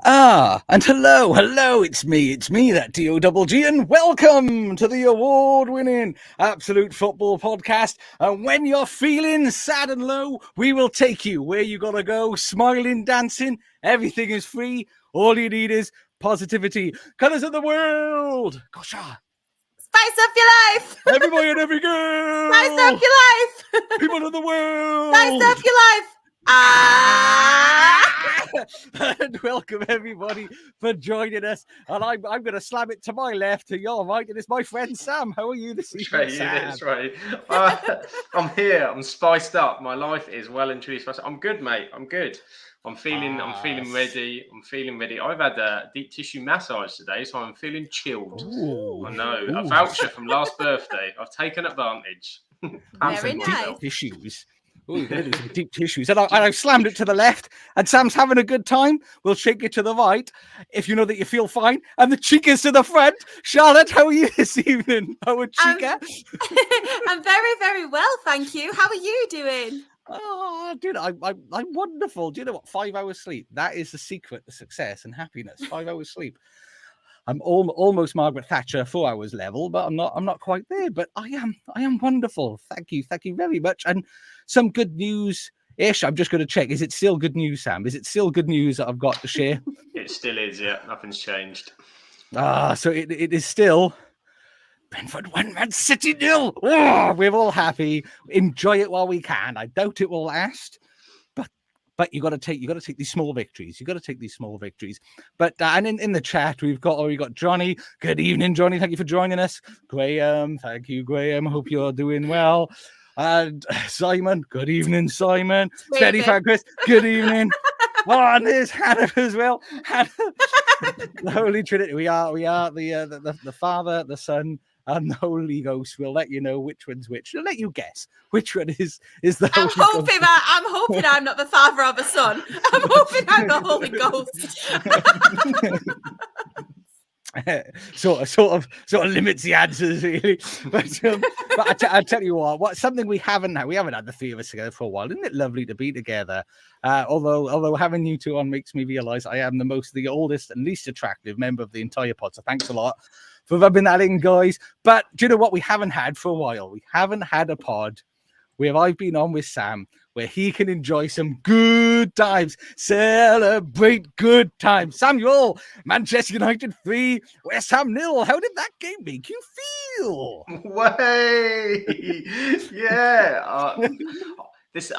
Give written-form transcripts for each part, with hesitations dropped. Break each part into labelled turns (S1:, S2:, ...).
S1: And hello, it's me, that D-O-double-G, and welcome to the award-winning Absolute Football Podcast. And when you're feeling sad and low, we will take you where you gotta go, smiling, dancing, everything is free, all you need is positivity. Colours of the world! Gosh,
S2: Spice up your life!
S1: everybody and every girl!
S2: Spice up your life!
S1: People of the world!
S2: Spice up your life!
S1: And welcome everybody for joining us. And I'm going to slam it to my left, to your right, and it's my friend Sam. How are you this evening, Sam?
S3: That's right. I'm here. I'm spiced up. My life is well and truly spiced up. I'm good, mate. I'm good. I'm feeling ready. I'm feeling ready. I've had a deep tissue massage today, so I'm feeling chilled.
S1: Ooh.
S3: I know. A voucher from last birthday. I've taken advantage.
S2: Very nice.
S1: Tissues. Oh, you're going to do some deep tissues. And I've slammed it to the left, and Sam's having a good time. We'll shake it to the right if you know that you feel fine. And the Chica's to the front. Charlotte, how are you this evening? Our Chica?
S2: I'm very, very well, thank you. How are you doing?
S1: Oh, dude, I'm wonderful. Do you know what? 5 hours sleep. That is the secret to success and happiness. 5 hours sleep. I'm almost Margaret Thatcher 4 hours level, but I'm not quite there. But I am wonderful. Thank you very much. And some good news ish. I'm just going to check. Is it still good news, Sam? Is it still good news that I've got to share?
S3: It still is, yeah. Nothing's changed.
S1: So it is still Brentford 1, Man City 0. Oh, we're all happy. Enjoy it while we can. I doubt it will last. But you got to take these small victories. But and in the chat we've got Johnny. Good evening, Johnny. Thank you for joining us. Graham, thank you, Graham. Hope you're doing well. And Simon, good evening, Simon. Steady fan Chris, good evening. And there's Hannah as well. Hannah, the Holy Trinity. We are the Father, the Son, and the Holy Ghost. We'll let you know which one's which. We'll let you guess which one is the Holy Ghost.
S2: I'm hoping I'm not the father or the son. I'm hoping I'm the Holy Ghost.
S1: sort of limits the answers really, but I tell you what something we haven't had the three of us together for a while. Isn't it lovely to be together? Although having you two on makes me realize I am the oldest and least attractive member of the entire pod, so thanks a lot for rubbing that in, guys. But do you know what we haven't had for a while? We haven't had a pod where I've been on with Sam, where he can enjoy some good times, celebrate good times. Samuel, Manchester United 3, West Ham 0. How did that game make you feel?
S3: Way, yeah. I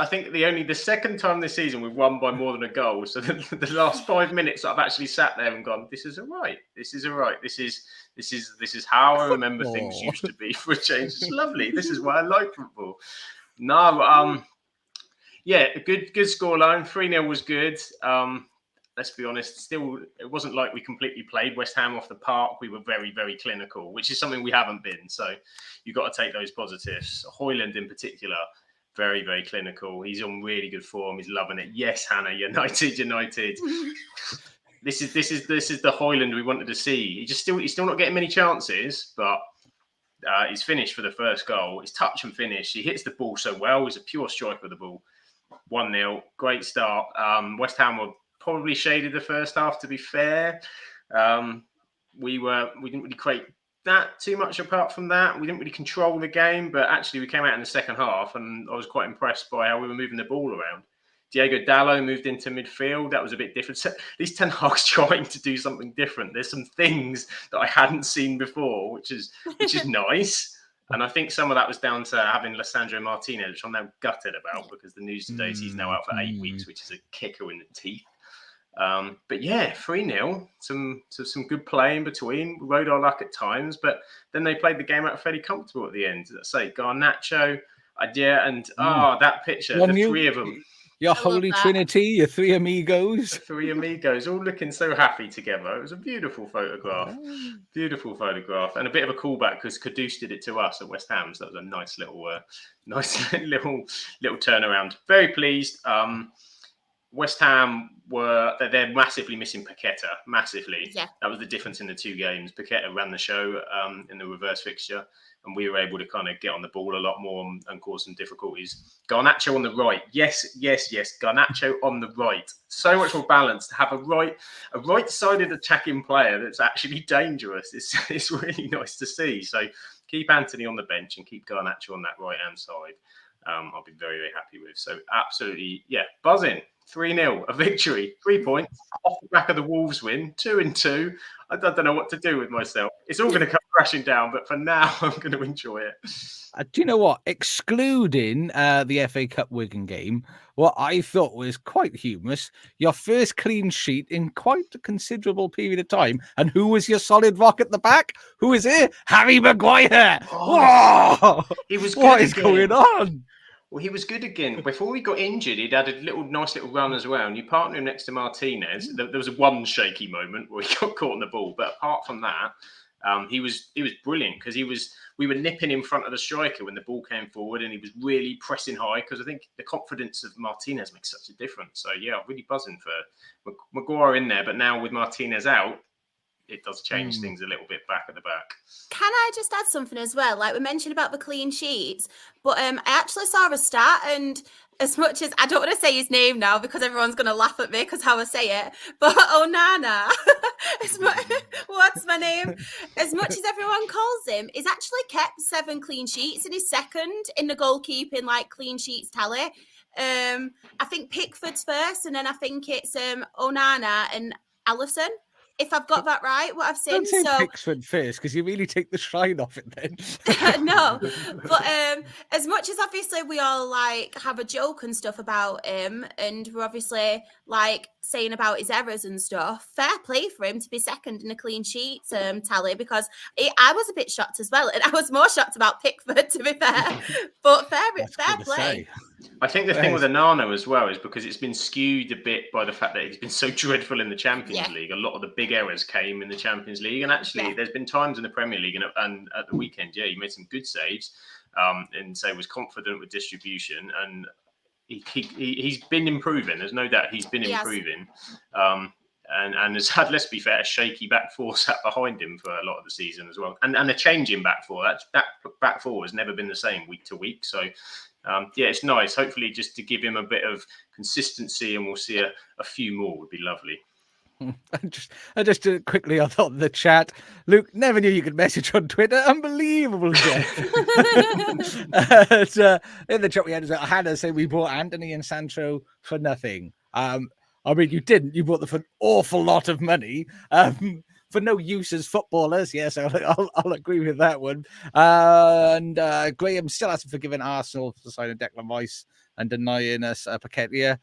S3: think the second time this season we've won by more than a goal. So the last 5 minutes I've actually sat there and gone, this is all right. This is how I remember things used to be for a change. It's lovely. This is why I like football. No, yeah, good scoreline. 3-0 was good. Let's be honest, still, it wasn't like we completely played West Ham off the park. We were very, very clinical, which is something we haven't been. So you've got to take those positives. Hoyland in particular, very, very clinical. He's on really good form. He's loving it. Yes, Hannah, United. This is the Hoyland we wanted to see. He's still not getting many chances, but he's finished for the first goal. His touch and finish. He hits the ball so well. He's a pure striker of the ball. 1-0. Great start. West Ham were probably shaded the first half, to be fair. We didn't really create that too much apart from that. We didn't really control the game, but actually we came out in the second half and I was quite impressed by how we were moving the ball around. Diego Dallo moved into midfield. That was a bit different. So at least Ten Hag's trying to do something different. There's some things that I hadn't seen before, which is nice. And I think some of that was down to having Lissandro Martinez, which I'm now gutted about because the news today is he's now out for 8 weeks, which is a kicker in the teeth. But yeah, 3-0, some good play in between. We rode our luck at times, but then they played the game out fairly comfortable at the end. Let's say Garnacho, Adia, and that picture, the three of them.
S1: Your Holy Trinity, your three amigos.
S3: The three amigos, all looking so happy together. It was a beautiful photograph. Beautiful photograph. And a bit of a callback because Kudus did it to us at West Ham. So that was a nice little turnaround. Very pleased. West Ham they're massively missing Paqueta, massively.
S2: Yeah.
S3: That was the difference in the two games. Paqueta ran the show in the reverse fixture, and we were able to kind of get on the ball a lot more and cause some difficulties. Garnacho on the right, yes. Garnacho on the right, so much more balanced. To have a right-sided attacking player that's actually dangerous. It's really nice to see. So keep Anthony on the bench and keep Garnacho on that right-hand side. I'll be very, very happy with. So absolutely, buzzing. 3-0, a victory, 3 points off the back of the Wolves win, 2-2. I don't know what to do with myself. It's all going to come crashing down, but for now, I'm going to enjoy it.
S1: Do you know what? Excluding the FA Cup Wigan game, what I thought was quite humorous, your first clean sheet in quite a considerable period of time. And who was your solid rock at the back? Who is it? Harry Maguire.
S3: Oh, he was good.
S1: What is going on?
S3: Well, he was good again. Before he got injured, he'd had a nice little run as well. And you partner him next to Martinez. There was one shaky moment where he got caught on the ball. But apart from that, he was brilliant because we were nipping in front of the striker when the ball came forward, and he was really pressing high because I think the confidence of Martinez makes such a difference. So yeah, really buzzing for Maguire in there. But now with Martinez out, it does change things a little bit back at the back.
S2: Can I just add something as well? Like we mentioned about the clean sheets, but I actually saw a stat, and as much as I don't want to say his name now because everyone's going to laugh at me because how I say it, but Onana, what's my name? As much as everyone calls him, he's actually kept 7 clean sheets and he's second in the goalkeeping clean sheets tally. I think Pickford's first, and then I think it's Onana and Alisson. If I've got that right, what I've seen.
S1: Don't say Pickford first, because you really take the shine off it then.
S2: No, but as much as obviously we all have a joke and stuff about him, and we're obviously saying about his errors and stuff, fair play for him to be second in a clean sheet tally, because I was a bit shocked as well, and I was more shocked about Pickford, to be fair. But fair play.
S3: I think the thing with Onana as well is because it's been skewed a bit by the fact that he's been so dreadful in the Champions League. A lot of the big errors came in the Champions League, and actually there's been times in the Premier League and at the weekend, he made some good saves, and so was confident with distribution, and he's been improving. There's no doubt he's been improving. And has had, let's be fair, a shaky back four sat behind him for a lot of the season as well, and a change in back four. That back four has never been the same week to week. So it's nice. Hopefully, just to give him a bit of consistency, and we'll see a few more would be lovely.
S1: Just quickly, I thought the chat. Luke, never knew you could message on Twitter. Unbelievable, Jeff. In the chat we had Hannah say we bought Anthony and Sancho for nothing. I mean, you didn't. You bought them for an awful lot of money for no use as footballers. Yes, I'll agree with that one. And Graham still hasn't forgiven Arsenal for signing Declan Rice and denying us Paqueta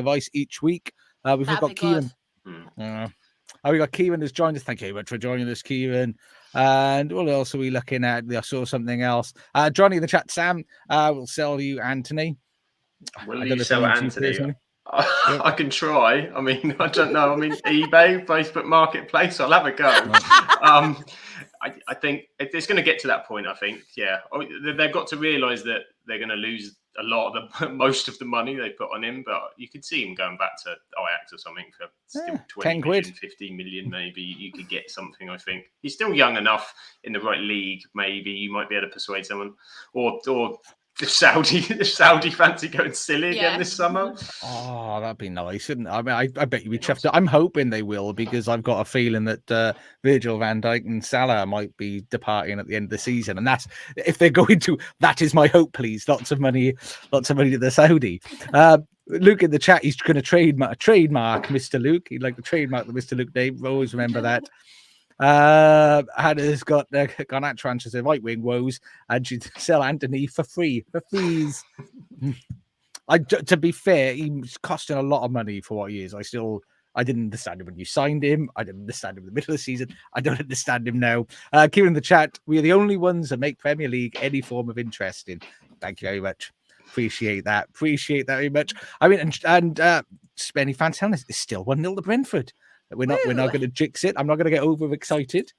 S1: Rice each week. We've got Kieran. We got Kieran who's joined us. Thank you very much for joining us, Kieran. And what else are we looking at? I saw something else. Johnny in the chat, Sam, will sell you Anthony.
S3: Will you sell Anthony? I can try. I mean, I don't know. I mean, eBay, Facebook Marketplace. I'll have a go. I think it's going to get to that point. I think, they've got to realise that they're going to lose a lot of most of the money they put on him. But you could see him going back to Ajax or something for still 20 million, 15 million. Maybe you could get something. I think he's still young enough in the right league. Maybe you might be able to persuade someone, or if Saudi fancy going silly again this summer.
S1: Oh, that'd be nice, wouldn't it? I mean, I bet you'd be chuffed. I'm hoping they will, because I've got a feeling that Virgil van Dijk and Salah might be departing at the end of the season, and that's if they're going to. That is my hope, please. Lots of money to the Saudi. Luke in the chat, he's going to trademark Mr. Luke. He'd like to trademark the Mr. Luke name. Always remember that. Hannah's got Garnacho as a right wing woes, and she'd sell Anthony for fees. To be fair, he's costing a lot of money for what he is. I didn't understand him when you signed him. I didn't understand him in the middle of the season. I don't understand him now. Kieran in the chat, we are the only ones that make Premier League any form of interest in. Thank you very much. Appreciate that very much. I mean, and Spenny fans telling us it's still 1-0 to Brentford. We're not going to jinx it. I'm not going to get overexcited.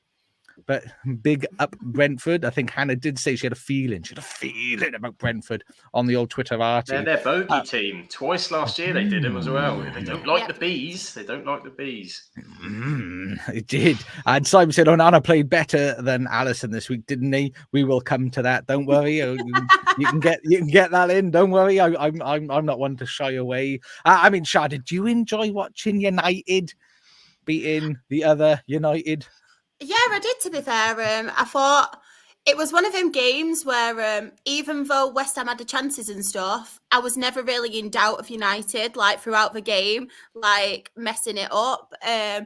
S1: But big up Brentford. I think Hannah did say she had a feeling. She had a feeling about Brentford on the old Twitter
S3: They're their bogey team. Twice last year they did them as well. They don't like the bees. They don't like the bees.
S1: It did. And Simon said, Onana played better than Allison this week, didn't he? We will come to that. Don't worry. You can get that in. Don't worry. I'm not one to shy away. I mean, Shah, did you enjoy watching United beating the other United?
S2: Yeah, I did, to be fair. I thought it was one of them games where even though West Ham had the chances and stuff, I was never really in doubt of United, like, throughout the game, like, messing it up. I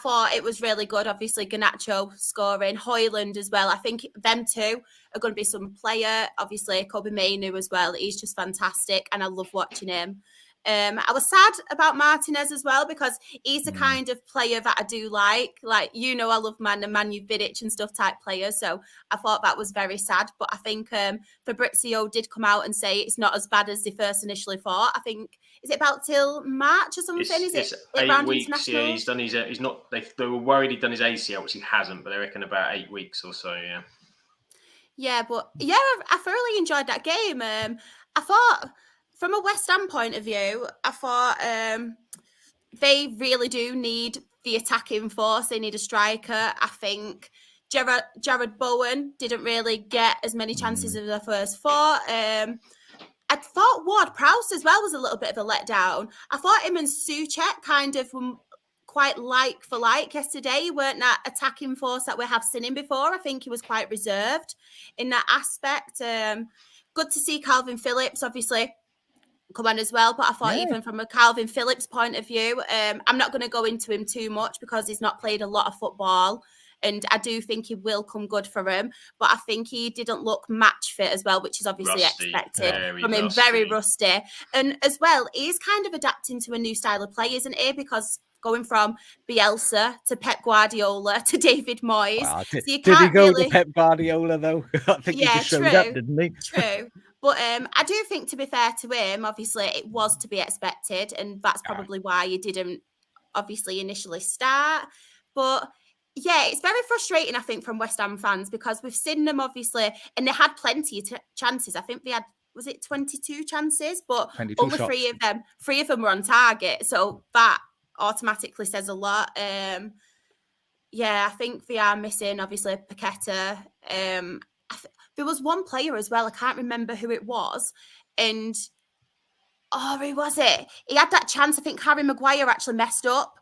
S2: thought it was really good. Obviously, Garnacho scoring, Højlund as well. I think them two are going to be some player. Obviously, Kobe Mainu as well. He's just fantastic, and I love watching him. I was sad about Martinez as well, because he's the kind of player that I do like. Like, I love Manu Vidic and stuff type players. So I thought that was very sad. But I think Fabrizio did come out and say it's not as bad as they first initially thought. I think, is it about till March or something?
S3: It's 8 weeks. Yeah, he's done his. He's not. They were worried he'd done his ACL, which he hasn't. But they reckon about 8 weeks or so. Yeah.
S2: Yeah, but yeah, I thoroughly enjoyed that game. I thought, from a West Ham point of view, I thought they really do need the attacking force. They need a striker. I think Jared Bowen didn't really get as many chances as I first thought. I thought Ward-Prowse as well was a little bit of a letdown. I thought him and Souček kind of were quite like for like yesterday. He weren't that attacking force that we have seen him before. I think he was quite reserved in that aspect. Good to see Calvin Phillips, obviously, come on as well. But I thought even from a Calvin Phillips point of view, I'm not going to go into him too much because he's not played a lot of football. And I do think he will come good for him. But I think he didn't look match fit as well, which is obviously expected from him. Very rusty. And as well, he's kind of adapting to a new style of play, isn't he? Because going from Bielsa to Pep Guardiola to David Moyes.
S1: Wow,
S2: so
S1: did he go to Pep Guardiola, though? I think he just showed up, didn't he?
S2: True. But I do think, to be fair to him, obviously it was to be expected. And that's probably why he didn't obviously initially start. But yeah, it's very frustrating, I think, from West Ham fans, because we've seen them, obviously, and they had plenty of chances. I think they had, was it 22 chances? But only
S1: shots.
S2: three of them were on target. So that automatically says a lot. Yeah, I think they are missing, obviously, Paqueta. There was one player as well, I can't remember who it was. And, who was it? He had that chance. I think Harry Maguire actually messed up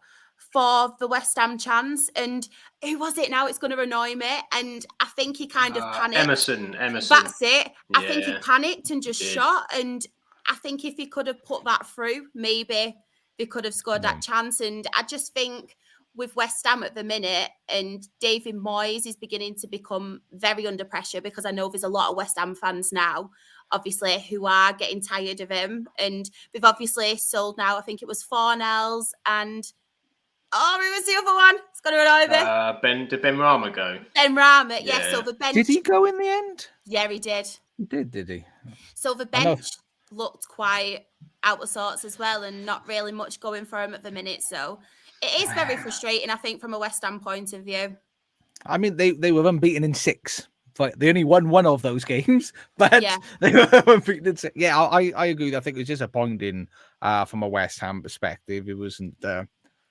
S2: for the West Ham chance. And who was it now? It's going to annoy me. And I think he kind of panicked.
S3: Emerson.
S2: That's it. I think he panicked and just shot. And I think if he could have put that through, maybe they could have scored that chance. And I just think with West Ham at the minute, and David Moyes is beginning to become very under pressure, because I know there's a lot of West Ham fans now, obviously, who are getting tired of him. And we've obviously sold now, I think it was Fornells and who was the other one? It's going to annoy me.
S3: Did Ben Rama go?
S2: Ben Rama, yeah. So the bench.
S1: Did he go in the end?
S2: Yeah, he did.
S1: He did he?
S2: So the bench looked quite out of sorts as well, and not really much going for him at the minute. So it is very frustrating, I think, from a West Ham point of view.
S1: I mean, they were unbeaten in 6. But they only won one of those games, but they were unbeaten in 6. Yeah, I agree. I think it was disappointing from a West Ham perspective. It wasn't.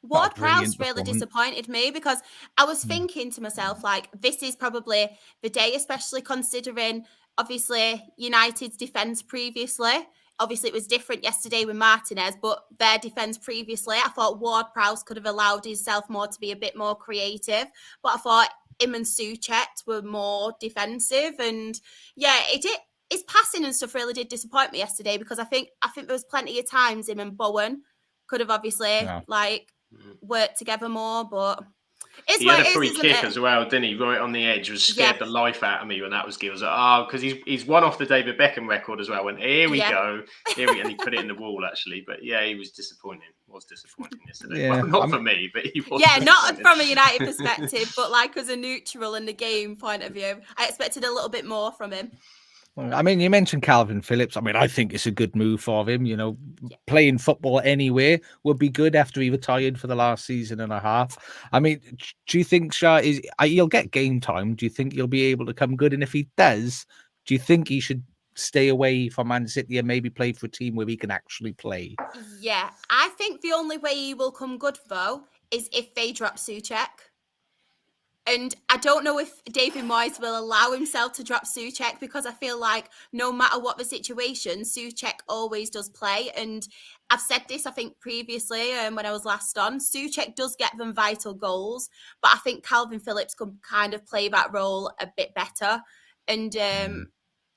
S2: Ward-Prowse really disappointed me, because I was thinking to myself, like, this is probably the day, especially considering, obviously, United's defence previously. Obviously, it was different yesterday with Martinez, but their defence previously, I thought Ward-Prowse could have allowed himself more to be a bit more creative. But I thought him and Souček were more defensive. And yeah, his passing and stuff really did disappoint me yesterday, because I think there was plenty of times him and Bowen could have obviously worked together more. But
S3: he had a free kick as well, didn't he? Right on the edge. Was scared the life out of me when that was given. Because he's one off the David Beckham record as well. Went, here we go. And he put it in the wall, actually. But yeah, he was disappointing. Was disappointing yesterday.
S1: Yeah.
S3: Well, not for me, but he was.
S2: Yeah, not from a United perspective, but like as a neutral in the game point of view, I expected a little bit more from him.
S1: I mean, you mentioned Calvin Phillips. I mean, I think it's a good move for him. Playing football anywhere would be good after he retired for the last season and a half. I mean, do you think he'll get game time? Do you think he'll be able to come good? And if he does, do you think he should stay away from Man City and maybe play for a team where he can actually play?
S2: Yeah, I think the only way he will come good, though, is if they drop Souček. And I don't know if David Moyes will allow himself to drop Souček, because I feel like no matter what the situation, Souček always does play. And I've said this, I think, previously when I was last on, Souček does get them vital goals, but I think Calvin Phillips can kind of play that role a bit better. And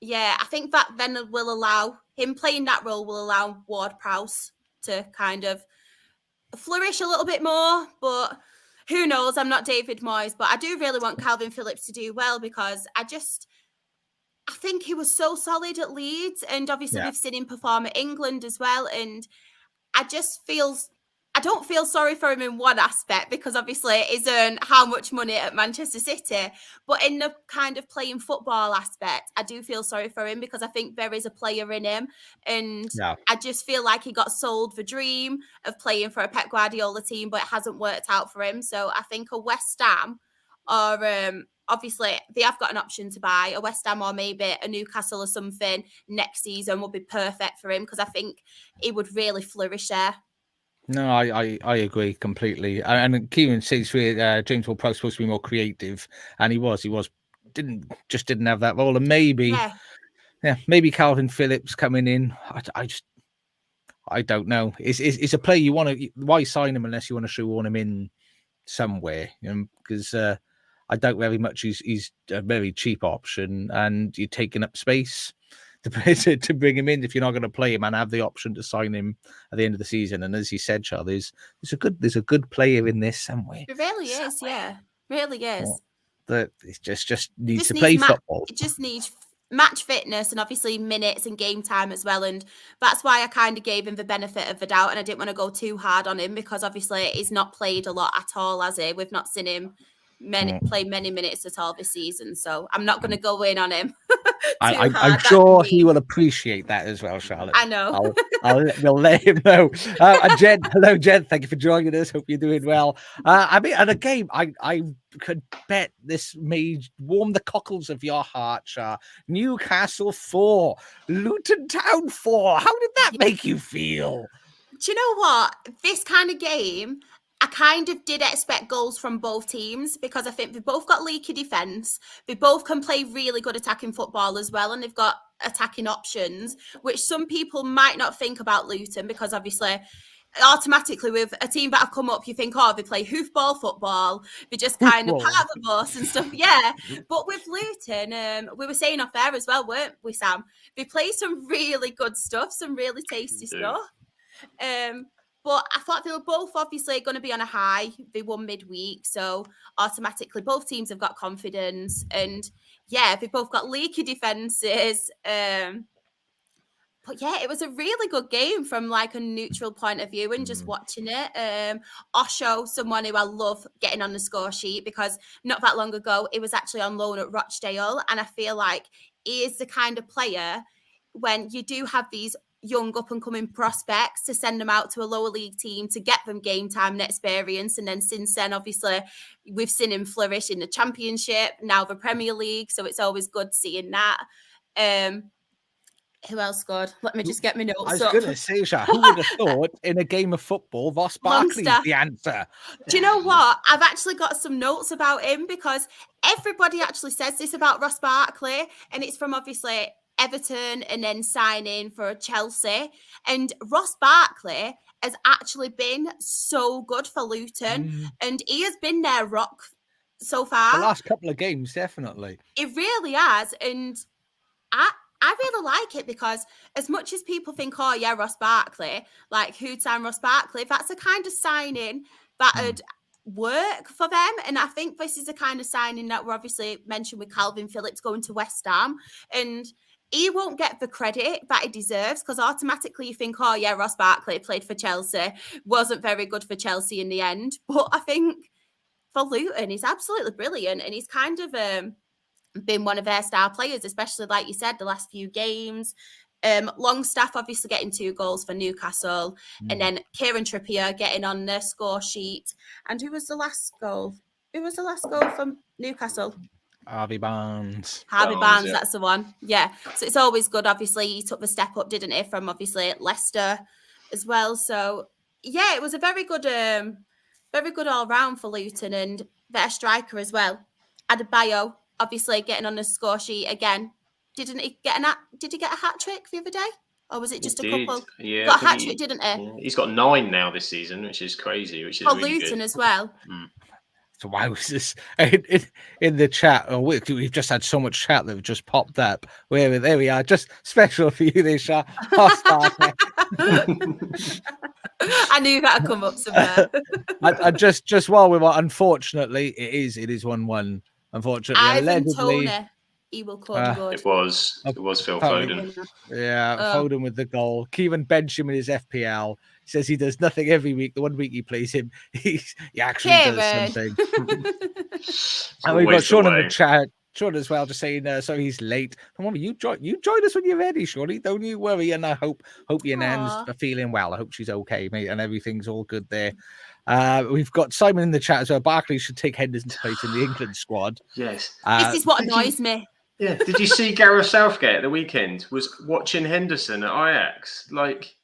S2: yeah, I think that then will allow him playing that role, will allow Ward-Prowse to kind of flourish a little bit more. But who knows? I'm not David Moyes, but I do really want Calvin Phillips to do well, because I think he was so solid at Leeds, and obviously we've seen him perform at England as well. And I don't feel sorry for him in one aspect, because obviously he's earned how much money at Manchester City, but in the kind of playing football aspect, I do feel sorry for him, because I think there is a player in him, and I just feel like he got sold the dream of playing for a Pep Guardiola team, but it hasn't worked out for him. So I think a West Ham, or obviously they have got an option to buy a West Ham or maybe a Newcastle or something next season, would be perfect for him, because I think he would really flourish there.
S1: No, I agree completely. And Kieran says James Ward-Prowse supposed to be more creative, and he didn't have that role. And maybe Calvin Phillips coming in. I don't know. It's a player you want to. Why sign him unless you want to shoehorn him in somewhere? Because I doubt very much he's a very cheap option, and you're taking up space to bring him in if you're not going to play him and have the option to sign him at the end of the season. And as you said, Charles, there's a good player in this somewhere.
S2: It really is, yeah, really is.
S1: That it just needs to play football.
S2: It just needs match fitness and obviously minutes and game time as well. And that's why I kind of gave him the benefit of the doubt, and I didn't want to go too hard on him, because obviously he's not played a lot at all, has he? We've not seen him play many minutes at all this season, so I'm not going to go in on him.
S1: I'm sure he will appreciate that as well, Charlotte.
S2: I know.
S1: We'll let him know. And Jen, hello, Jen. Thank you for joining us. Hope you're doing well. I mean, and a game I could bet this may warm the cockles of your heart, Char. Newcastle 4, Luton Town 4. How did that make you feel?
S2: Do you know what? This kind of game, I kind of did expect goals from both teams, because I think they've both got leaky defence. They both can play really good attacking football as well, and they've got attacking options, which some people might not think about Luton, because obviously automatically with a team that have come up, you think, they play hoofball football. They just kind of part the bus and stuff. Yeah. But with Luton, we were saying off there as well, weren't we, Sam? They play some really good stuff, some really tasty stuff. But I thought they were both obviously going to be on a high. They won midweek, so automatically both teams have got confidence. And yeah, they both got leaky defences. But yeah, it was a really good game from like a neutral point of view and just watching it. Osho, someone who I love getting on the score sheet, because not that long ago, he was actually on loan at Rochdale. And I feel like he is the kind of player, when you do have these young up and coming prospects, to send them out to a lower league team to get them game time and experience. And then since then, obviously, we've seen him flourish in the Championship, now the Premier League. So it's always good seeing that. Who else scored? Let me just get my notes up.
S1: I was going to say, who would have thought in a game of football, Ross Barkley's the answer?
S2: Do you know what? I've actually got some notes about him, because everybody actually says this about Ross Barkley, and it's from obviously Everton and then signing for Chelsea. And Ross Barkley has actually been so good for Luton, and he has been their rock so far.
S1: The last couple of games, definitely.
S2: It really has. And I really like it, because as much as people think, Ross Barkley, like who'd sign Ross Barkley, that's a kind of signing that would work for them. And I think this is the kind of signing that we're obviously mentioned with Calvin Phillips going to West Ham. And he won't get the credit that he deserves, because automatically you think, Ross Barkley played for Chelsea, wasn't very good for Chelsea in the end. But I think for Luton, he's absolutely brilliant. And he's kind of been one of their star players, especially like you said, the last few games. Longstaff obviously getting 2 goals for Newcastle, and then Kieran Trippier getting on the score sheet. And who was the last goal? Who was the last goal from Newcastle?
S1: Harvey Barnes.
S2: Harvey Barnes,
S3: yeah.
S2: that's the one. Yeah. So it's always good. Obviously, he took the step up, didn't he, from obviously Leicester as well. So yeah, it was a very good all round for Luton, and their striker as well. Adebayo, obviously getting on the score sheet again. Did he get a hat trick the other day? Or was it just a couple?
S3: Yeah,
S2: Got a hat trick, didn't he?
S3: Yeah. He's got 9 now this season, which is crazy, which is
S2: For
S3: really
S2: Luton
S3: good.
S2: as well.
S1: So wowzers. In the chat, we've just had so much chat that have just popped up. There we are, just special for you this shot.
S2: I knew that'd come up somewhere.
S1: I just while we were, unfortunately, it is 1-1. Unfortunately,
S2: Ivan
S1: allegedly,
S2: Toney, he will come good.
S3: It was Phil Foden.
S1: Yeah, Foden with the goal. Kevin Benjamin is FPL. He says he does nothing every week. The one week he plays him, he actually does something. And we've got Sean in the chat. Sean as well, just saying, so he's late. Come on, you join us when you're ready, Shorty. Don't you worry. And I hope your nan's feeling well. I hope she's okay, mate, and everything's all good there. We've got Simon in the chat as well. Barkley should take Henderson's place in the England squad.
S3: Yes.
S2: This is what annoys me.
S3: Yeah. Did you see Gareth Southgate at the weekend was watching Henderson at Ajax? Like,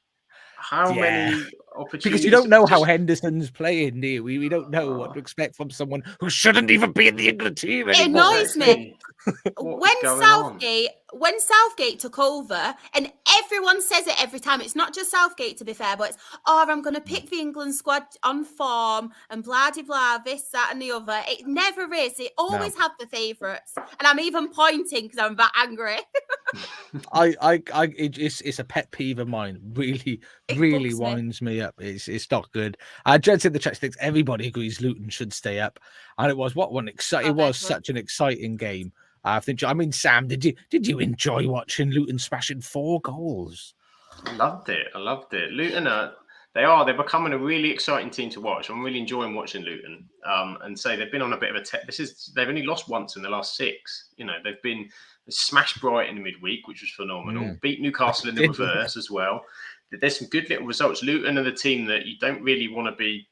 S3: how many opportunities?
S1: Because you don't know how Henderson's playing, do you? We don't know what to expect from someone who shouldn't even be in the England team anymore.
S2: It annoys me. When Southgate took over, and everyone says it every time, it's not just Southgate to be fair, but it's, I'm going to pick the England squad on form and blah, blah, blah, this, that and the other. It never is. It always have the favourites. And I'm even pointing because I'm that angry.
S1: It's a pet peeve of mine. Really winds me up. It's not good. Jed in the chat thinks everybody agrees Luton should stay up. And it was such an exciting game. Sam, did you enjoy watching Luton smashing 4 goals?
S3: I loved it. Luton they're becoming a really exciting team to watch. I'm really enjoying watching Luton. And so they've been on a bit of they've only lost once in the last 6. You know, they smashed Brighton in midweek, which was phenomenal. Beat Newcastle in the reverse as well. There's some good little results. Luton are the team that you don't really want to be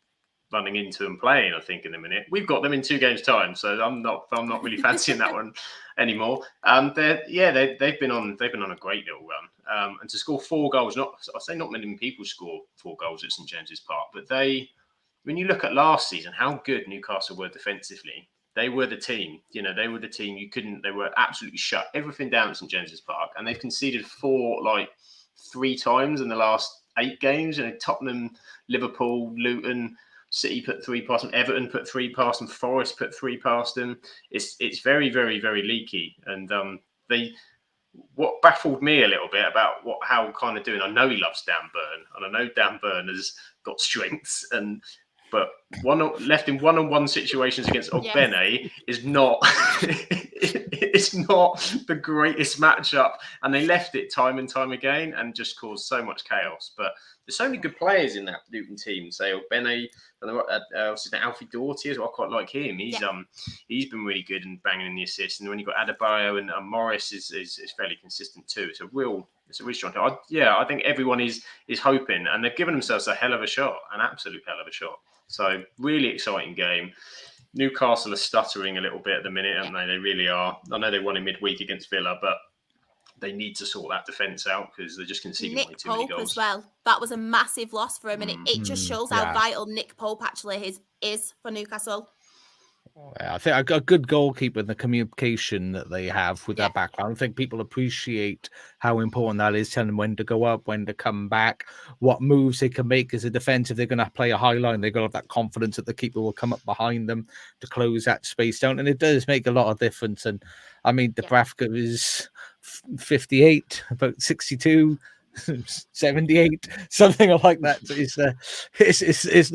S3: running into and playing, I think, in a minute. We've got them in 2 games' time, so I'm not really fancying that one anymore. They've been on a great little run. And to score 4 goals, I say not many people score 4 goals at St James's Park, but when you look at last season, how good Newcastle were defensively, they were the team. You know, they were the team they were absolutely shut everything down at St James's Park, and they've conceded 3 times in the last 8 games. You know, Tottenham, Liverpool, Luton, City put 3 past them, Everton put 3 past them, Forest put 3 past them. It's very, very, very leaky. And what baffled me a little bit about how kind of doing, I know he loves Dan Burn, and I know Dan Burn has got strengths, but left in one-on-one situations against Ogbene is not it's not the greatest matchup, and they left it time and time again and just caused so much chaos. But there's so many good players in that Luton team. Say Ogbene, Alfie Doughty as well. I quite like him. He's been really good and banging in the assists. And when you've got Adebayo and Morris is fairly consistent too. It's a really strong team. I think everyone is hoping, and they've given themselves a hell of a shot, an absolute hell of a shot. So really exciting game. Newcastle are stuttering a little bit at the minute, aren't they? They really are. I know they won in midweek against Villa, but they need to sort that defence out because they're just conceding way too many goals.
S2: As well. That was a massive loss for him, and it just shows how vital Nick Pope actually is for Newcastle.
S1: I think a good goalkeeper and the communication that they have with their background. I think people appreciate how important that is, telling them when to go up, when to come back, what moves they can make as a defence. If they're going to play a high line, they've got to have that confidence that the keeper will come up behind them to close that space down. And it does make a lot of difference. And I mean, Dubravka is 58, about 62. 78, something like that. It's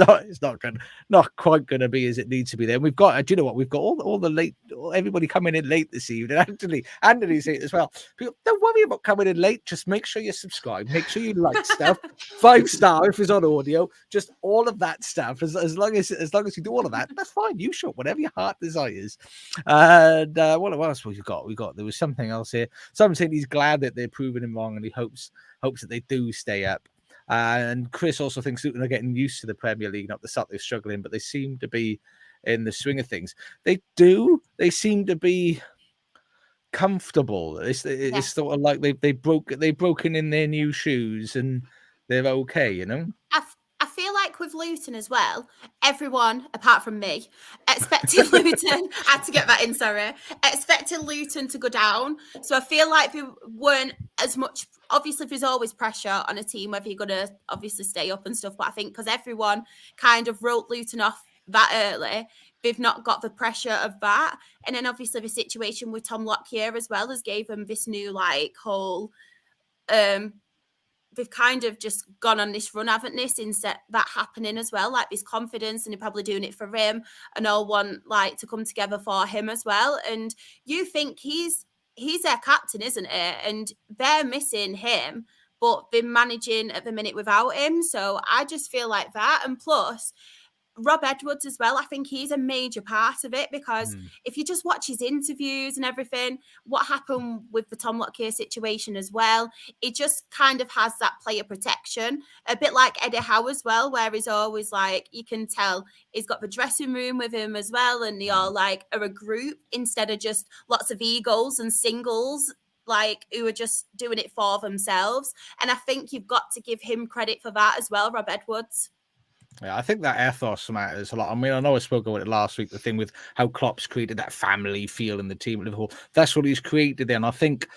S1: not quite going to be as it needs to be there. We've got, do you know what? We've got all the late, everybody coming in late this evening. Anthony's here as well. People, don't worry about coming in late. Just make sure you subscribe. Make sure you like stuff. 5-star if it's on audio. Just all of that stuff. As long as you do all of that, that's fine. You should, whatever your heart desires. And what else we got? There was something else here. Someone saying he's glad that they're proving him wrong, and he hopes that they do stay up. And Chris also thinks Luton are getting used to the Premier League. Not the start they're struggling, but they seem to be in the swing of things. They do. They seem to be comfortable. It's sort of like they've broken in their new shoes and they're okay, you know.
S2: I feel like with Luton as well, everyone apart from me expected Luton. I had to get that in. Sorry, expected Luton to go down. So I feel like we weren't as much. Obviously, there's always pressure on a team whether you're going to obviously stay up and stuff. But I think because everyone kind of wrote Luton off that early, they've not got the pressure of that. And then obviously the situation with Tom Lockyer as well has gave them this new whole. They've kind of just gone on this run, haven't they, since that happening as well, like this confidence, and they're probably doing it for him, and all want to come together for him as well. And you think he's their captain, isn't it? And they're missing him, but they're managing at the minute without him. So I just feel like that. And plus, Rob Edwards as well, I think he's a major part of it, because if you just watch his interviews and everything, what happened with the Tom Lockyer situation as well, it just kind of has that player protection, a bit like Eddie Howe as well, where he's always you can tell he's got the dressing room with him as well, and they all are a group instead of just lots of egos and singles who are just doing it for themselves. And I think you've got to give him credit for that as well, Rob Edwards.
S1: Yeah, I think that ethos matters a lot. I mean, I know I spoke about it last week, the thing with how Klopp's created that family feel in the team at Liverpool. That's what he's created there. And I think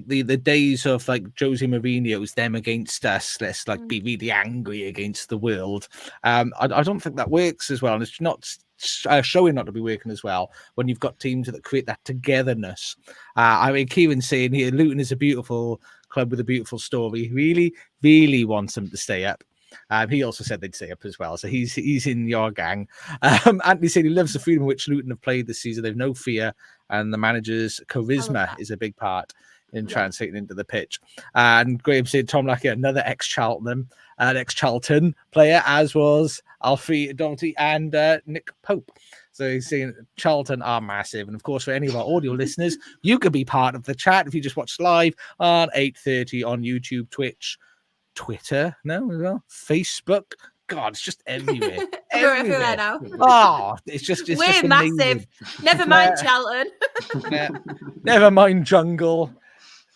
S1: the days of Jose Mourinho's them against us, let's be really angry against the world. I don't think that works as well. And it's not showing not to be working as well when you've got teams that create that togetherness. I mean, Kieran's saying here, Luton is a beautiful club with a beautiful story. Really, really wants them to stay up. He also said they'd stay up as well, so he's in your gang. Anthony said he loves the freedom in which Luton have played this season. They've no fear, and the manager's charisma is a big part in translating into the pitch. And Graham said Tom Lockyer, another ex-Charlton player, as was Alfie Doherty and Nick Pope. So he's saying Charlton are massive. And of course, for any of our audio listeners, you could be part of the chat if you just watch live on 8:30 on YouTube, Twitch, Twitter, Facebook. God, it's just everywhere.
S2: We're everywhere now.
S1: Oh, it's just
S2: we're massive. Never mind Charlton.
S1: Never mind Jungle.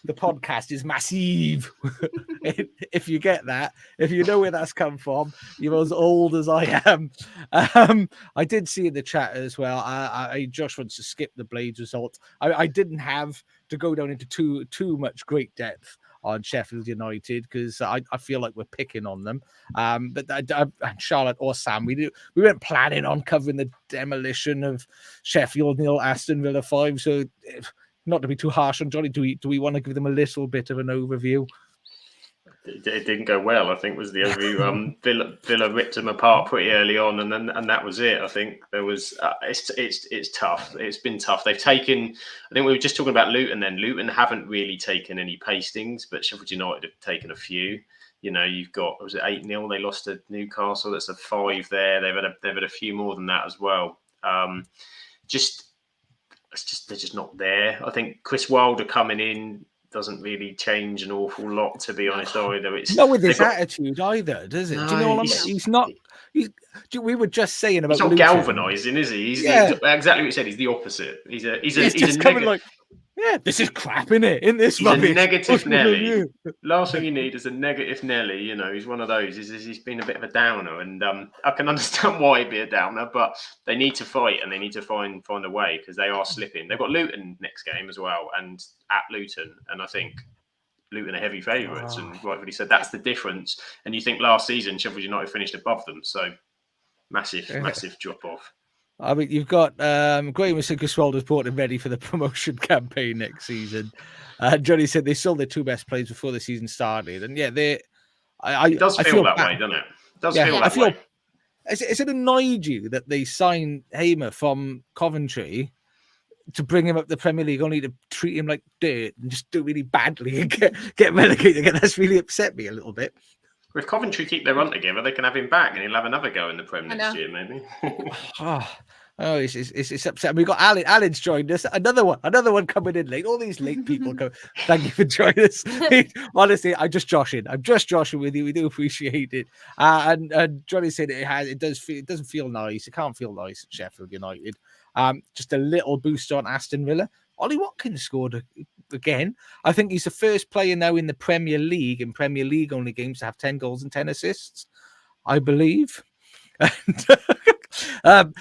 S1: The podcast is massive. If you get that, if you know where that's come from, you're as old as I am. I did see in the chat as well. Josh wants to skip the Blades result. I didn't have to go down into too much great depth on Sheffield United, because I feel like we're picking on them. But Charlotte or Sam, we weren't planning on covering the demolition of Sheffield 0, Aston Villa 5. So not to be too harsh on Johnny, do we want to give them a little bit of an overview?
S3: It didn't go well, I think, was the overview. Villa ripped them apart pretty early on, and that was it. I think there was it's tough. It's been tough. They've taken. I think we were just talking about Luton. Then Luton haven't really taken any pastings, but Sheffield United have taken a few. You know, you've got, was it 8-0? They lost to Newcastle. That's a 5 there. They've had a few more than that as well. They're just not there. I think Chris Wilder coming in doesn't really change an awful lot, to be honest, either. It's
S1: not with his attitude either, does it? No, do you know what I mean? He's not. We were just saying about.
S3: He's not galvanising, is he? He's exactly what you said. He's the opposite. He's just coming
S1: this is crap, innit? In this
S3: he's rubbish. A negative Nelly. Last thing you need is a negative Nelly. You know, he's one of those. He's been a bit of a downer, and I can understand why he'd be a downer, but they need to fight and they need to find a way, because they are slipping. They've got Luton next game as well, and at Luton, and I think Luton are heavy favourites, and rightfully said that's the difference. And you think last season Sheffield United finished above them, so massive drop off.
S1: I mean, you've got Graham Sinkiswalder's brought him ready for the promotion campaign next season. Johnny said they sold their 2 best players before the season started, and yeah,
S3: It does
S1: I
S3: feel
S1: feel
S3: that
S1: bad.
S3: way, doesn't it? It does
S1: Yeah,
S3: feel
S1: I
S3: that
S1: feel.
S3: way.
S1: Has it annoyed you that they signed Hamer from Coventry to bring him up the Premier League, only to treat him like dirt and just do really badly and get relegated again? That's really upset me a little bit.
S3: If Coventry keep their run together, they can have him back and he'll have another go in the Prem
S2: I
S3: next
S2: know.
S3: year, maybe.
S1: It's upsetting. We've got Alan's joined us. Another one coming in late. All these late people come. Thank you for joining us. Honestly, I'm just joshing with you. We do appreciate it. And Johnny said it doesn't feel nice. It can't feel nice at Sheffield United. Just a little boost on Aston Villa. Ollie Watkins scored again. I think he's the first player now in the Premier League, in Premier League only games, to have 10 goals and 10 assists, I believe.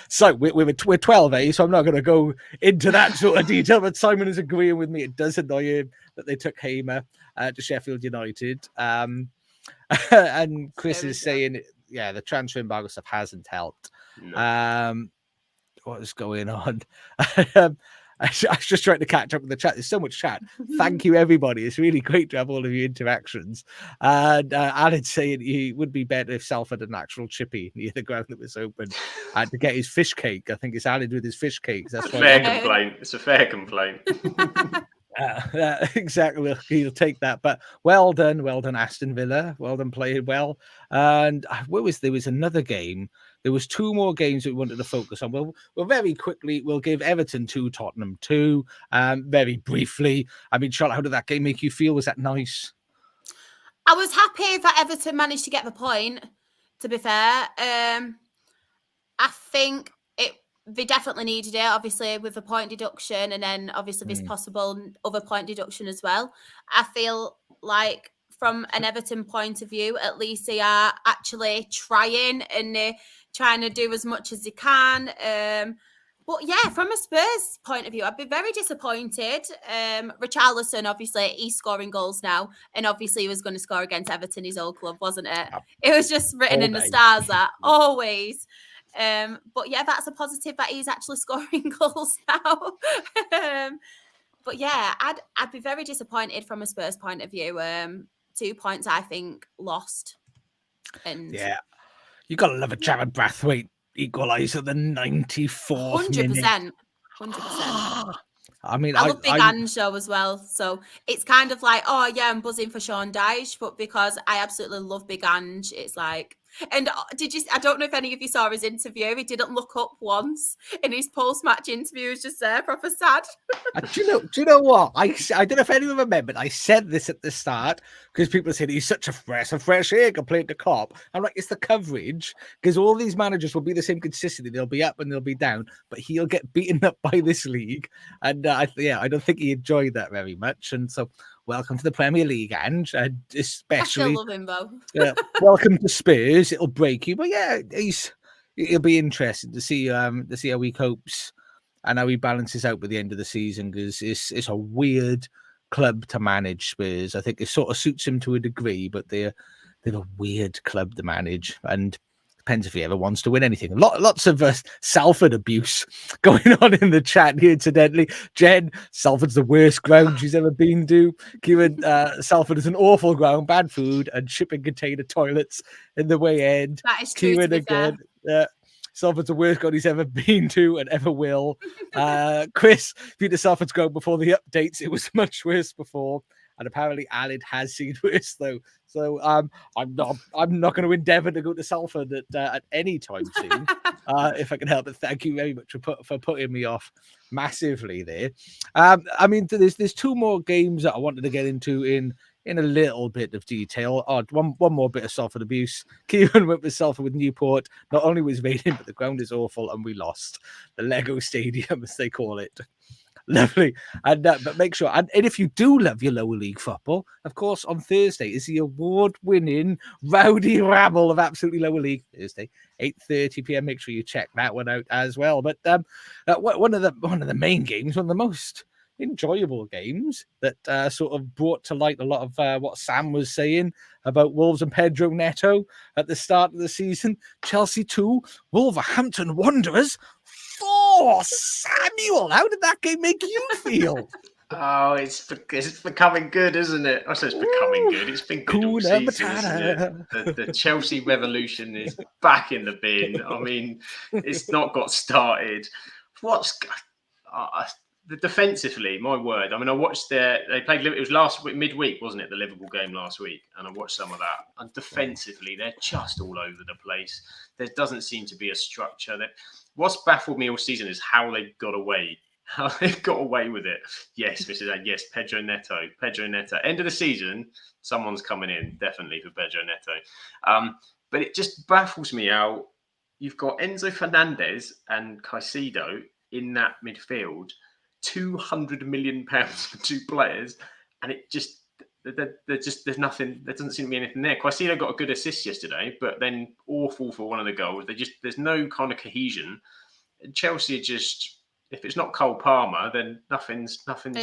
S1: So we're 12, so I'm not going to go into that sort of detail, but Simon is agreeing with me. It does annoy him that they took Hamer to Sheffield United. And Chris is saying, yeah, the transfer embargo stuff hasn't helped.
S3: No.
S1: What is going on? I was just trying to catch up with the chat. There's so much chat. Thank you, everybody. It's really great to have all of your interactions. And Alan's saying he would be better if Salford had an actual chippy near the ground that was open to get his fish cake. I think it's Alan with his fish cakes. That's
S3: fair complaint. It's a fair complaint.
S1: Exactly. He'll take that. But well done, Aston Villa. Well done, playing well. And there was another game. There was 2 more games that we wanted to focus on. Well, very quickly, we'll give Everton 2, Tottenham 2. Very briefly. I mean, Charlotte, how did that game make you feel? Was that nice?
S2: I was happy that Everton managed to get the point, to be fair. I think they definitely needed it, obviously, with the point deduction, and then obviously this possible other point deduction as well. I feel like from an Everton point of view, at least they are actually trying, and they're trying to do as much as they can. But yeah, from a Spurs point of view, I'd be very disappointed. Richarlison, obviously, he's scoring goals now, and obviously he was going to score against Everton, his old club, wasn't it? It was just written in the stars, that always. But yeah, that's a positive that he's actually scoring goals now. But yeah, I'd be very disappointed from a Spurs point of view. 2 points, I think, lost. And
S1: yeah, you got to love a Jared Brathwaite equaliser at the 94th
S2: 100%. 100%.
S1: I mean,
S2: I love Big Ange though as well. So it's kind of like, oh yeah, I'm buzzing for Sean Dyche, but because I absolutely love Big Ange, it's like. And I don't know if any of you saw his interview. He didn't look up once in his post-match interview. He was just there, proper sad.
S1: Do you know what? I don't know if anyone remembered. I said this at the start because people said he's such a fresh air compared to Klopp. I'm like, it's the coverage, because all these managers will be the same consistently. They'll be up and they'll be down, but he'll get beaten up by this league. And I don't think he enjoyed that very much. And so, welcome to the Premier League, and especially.
S2: I still love him though.
S1: Welcome to Spurs. It'll break you, but yeah, it'll be interesting to see how he copes and how he balances out by the end of the season, because it's a weird club to manage, Spurs. I think it sort of suits him to a degree, but they're a weird club to manage, and depends if he ever wants to win anything. Lots of Salford abuse going on in the chat here, incidentally. Jen, Salford's the worst ground she's ever been to. Kieran, Salford is an awful ground, bad food, and shipping container toilets in the way end.
S2: That is true.
S1: Kieran again. Salford's the worst ground he's ever been to and ever will. Chris, Peter Salford's ground before the updates, it was much worse before. And apparently Alid has seen worse, though. So I'm not going to endeavour to go to Salford at any time soon, if I can help it. Thank you very much for putting me off massively there. I mean, there's 2 more games that I wanted to get into in a little bit of detail. One more bit of Salford abuse. Kieran went with Salford with Newport. Not only was raining, but the ground is awful, and we lost the Lego Stadium, as they call it. Lovely. And but make sure, and if you do love your lower league football, of course, on Thursday is the award-winning rowdy rabble of absolutely lower league. Thursday, 8:30 p.m. Make sure you check that one out as well. But one of the main games, one of the most enjoyable games that sort of brought to light a lot of what Sam was saying about Wolves and Pedro Neto at the start of the season. Chelsea 2, Wolverhampton Wanderers Oh, Samuel, how did that game make you feel?
S3: Oh, it's becoming good, isn't it? I say it's becoming good. It's been good all
S1: Hakuna
S3: season, isn't it? The Chelsea revolution is back in the bin. I mean, it's not got started. Defensively, my word. I mean, I watched they played. It was last week, midweek, wasn't it? The Liverpool game last week, and I watched some of that. And defensively, they're just all over the place. There doesn't seem to be a structure. What's baffled me all season is how they got away. How they've got away with it. Yes, Mrs. A. Yes, Pedro Neto. End of the season, someone's coming in, definitely, for Pedro Neto. But it just baffles me how you've got Enzo Fernandez and Caicedo in that midfield, £200 million for two players, and it just there's nothing. There doesn't seem to be anything there. Caicedo got a good assist yesterday, but then awful for one of the goals. There's no kind of cohesion. Chelsea are just, if it's not Cole Palmer, then nothing's happening.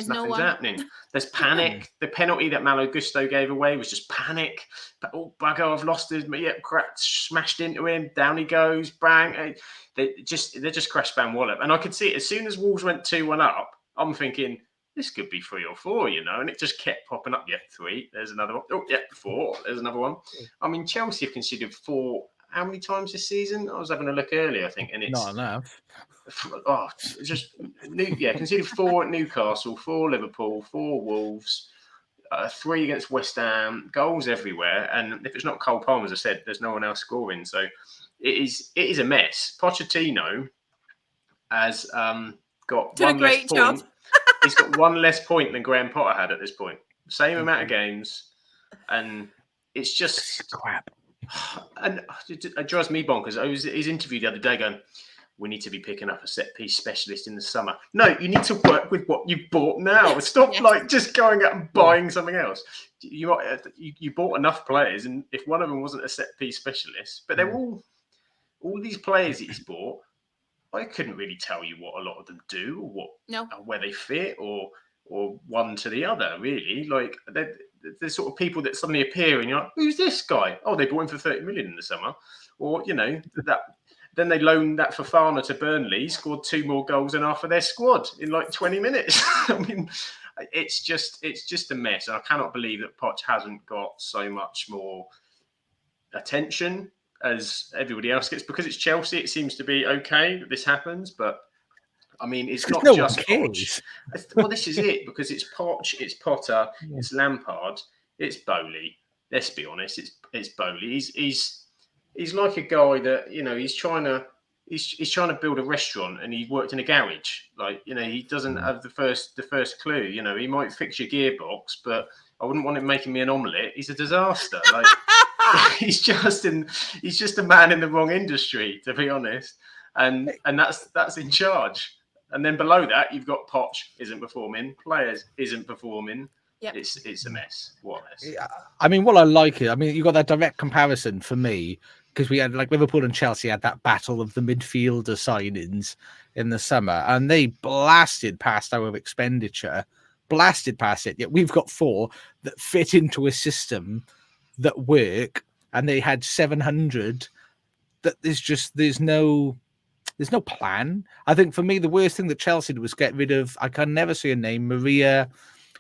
S3: There's panic. The penalty that Malo Gusto gave away was just panic. But oh bugger, I've lost his. Yep, smashed into him. Down he goes. Bang. They just crash bang wallop. And I could see it as soon as Wolves went 2-1 up. I'm thinking this could be 3 or 4, and it just kept popping up. Yeah, 3. There's another one. Oh yeah, 4. There's another one. I mean, Chelsea have conceded 4. How many times this season? I was having a look earlier, I think, and it's
S1: not enough.
S3: Oh, just conceded 4 at Newcastle, 4 Liverpool, 4 Wolves, 3 against West Ham, goals everywhere. And if it's not Cole Palmer, as I said, there's no one else scoring. So it is a mess. Pochettino has got
S2: did
S3: one
S2: a great
S3: less
S2: job.
S3: point. He's got 1 less point than Graham Potter had at this point. Same amount of games, and it's just
S1: crap.
S3: And it drives me bonkers. He's interviewed the other day going, we need to be picking up a set piece specialist in the summer. No, you need to work with what you've bought now. Stop just going out and buying something else. You bought enough players, and if one of them wasn't a set piece specialist, but they're all these players that he's bought, I couldn't really tell you what a lot of them do or where they fit or one to the other, really. Like the sort of people that suddenly appear and you're like, who's this guy? Oh, they bought him for 30 million in the summer. Or, that then they loaned that Fofana to Burnley, scored 2 more goals than half of their squad in like 20 minutes. I mean, it's just a mess. And I cannot believe that Poch hasn't got so much more attention as everybody else gets. Because it's Chelsea, it seems to be okay that this happens, but I mean, it's not just Poch. Well, this is it, because it's Poch, it's Potter, it's Lampard, it's Bowley. Let's be honest, it's Bowley. He's like a guy that he's trying to build a restaurant, and he worked in a garage. Like he doesn't have the first clue. He might fix your gearbox, but I wouldn't want him making me an omelette. He's a disaster. Like he's just a man in the wrong industry, to be honest. And that's in charge. And then below that, you've got Poch isn't performing, players isn't performing. Yep. It's a mess. What a mess.
S1: I mean, what I like it. I mean, you got that direct comparison for me, because we had like Liverpool and Chelsea had that battle of the midfielder signings in the summer, and they blasted past our expenditure, blasted past it. Yet we've got 4 that fit into a system that work, and they had 700. That there's no plan. I think for me, the worst thing that Chelsea did was get rid of, I can never say her name, Maria,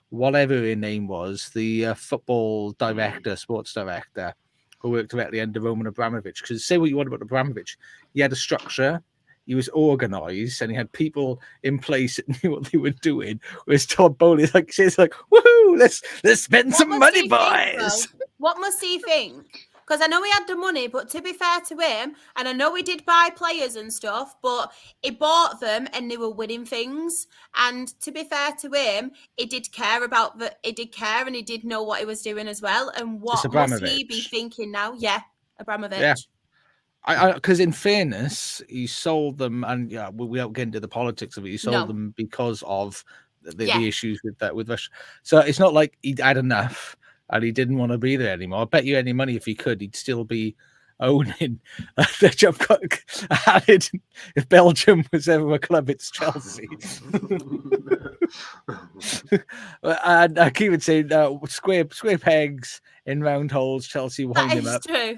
S1: whatever her name was, the football director, sports director, who worked directly under Roman Abramovich. Because say what you want about Abramovich, he had a structure, he was organised, and he had people in place that knew what they were doing. Whereas Todd Bowley says woohoo, let's spend some money, boys.
S2: What must he think? Because I know he had the money, but to be fair to him, and I know he did buy players and stuff, but he bought them and they were winning things. And to be fair to him, he did care and he did know what he was doing as well. And what must he be thinking now? Yeah, Abramovich.
S1: Yeah. Because in fairness, he sold them, and we don't get into the politics of it. He sold them because of the issues with Russia. So it's not like he'd had enough and he didn't want to be there anymore. I bet you any money if he could, he'd still be owning the job. If Belgium was ever a club, it's Chelsea. And I keep on saying square pegs in round holes. Chelsea wind him up.
S2: True.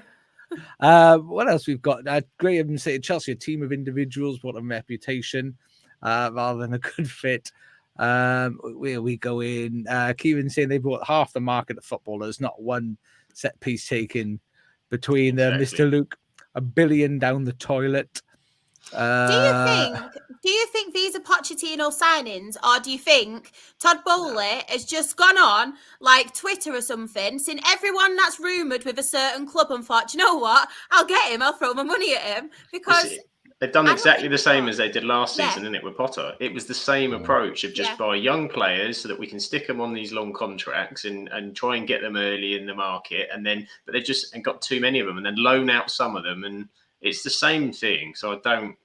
S1: What else we've got? Graham said Chelsea, a team of individuals, what a reputation. rather than a good fit. Where we go in? Kieran saying they bought half the market of footballers, not one set piece taken between them.
S3: Exactly.
S1: Mr. Luke, $1 billion down the toilet.
S2: Do you think these are Pochettino signings, or do you think Todd Bowley has just gone on like Twitter or something, seen everyone that's rumoured with a certain club and thought, you know what, I'll get him, I'll throw my money at him? Because
S3: they've done exactly the same as
S2: so.
S3: they did last season, isn't it, with Potter? It was the same approach of just buy young players so that we can stick them on these long contracts and try and get them early in the market, but they just got too many of them, and then loan out some of them, and it's the same thing. So I don't.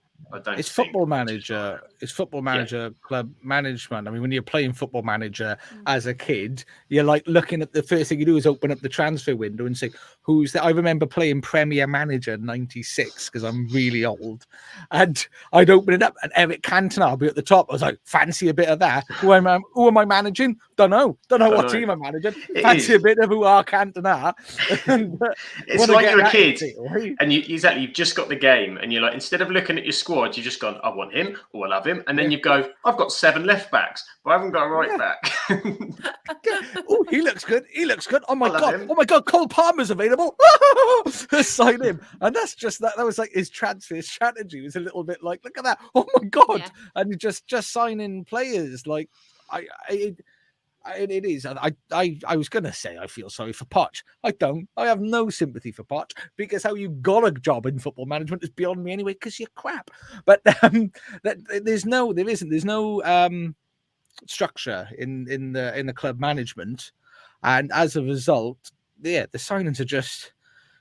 S1: It's Football Manager. It's Football Manager club management. I mean, when you're playing Football Manager as a kid, you're like looking at the first thing you do is open up the transfer window and say, "Who's that?" I remember playing Premier Manager '96 because I'm really old, and I'd open it up and Eric Cantona would be at the top. I was like, "Fancy a bit of that? Who am I managing? Don't know what team I'm managing. Fancy a bit of who are Cantona."
S3: It's like you're a kid, and you've just got the game, and you're like, instead of looking at your squad, you've just gone, I want him, or I love him, and then you go, I've got 7 left backs, but I haven't got a right back.
S1: Oh, he looks good. Oh my god, Cole Palmer's available. Sign him. And that's just that was like his transfer strategy was a little bit like, look at that. Oh my god. And you just signing players like it is. I was going to say I feel sorry for Poch. I don't. I have no sympathy for Poch because how you got a job in football management is beyond me anyway because you're crap. But there's no structure in the club management, and as a result, the signings are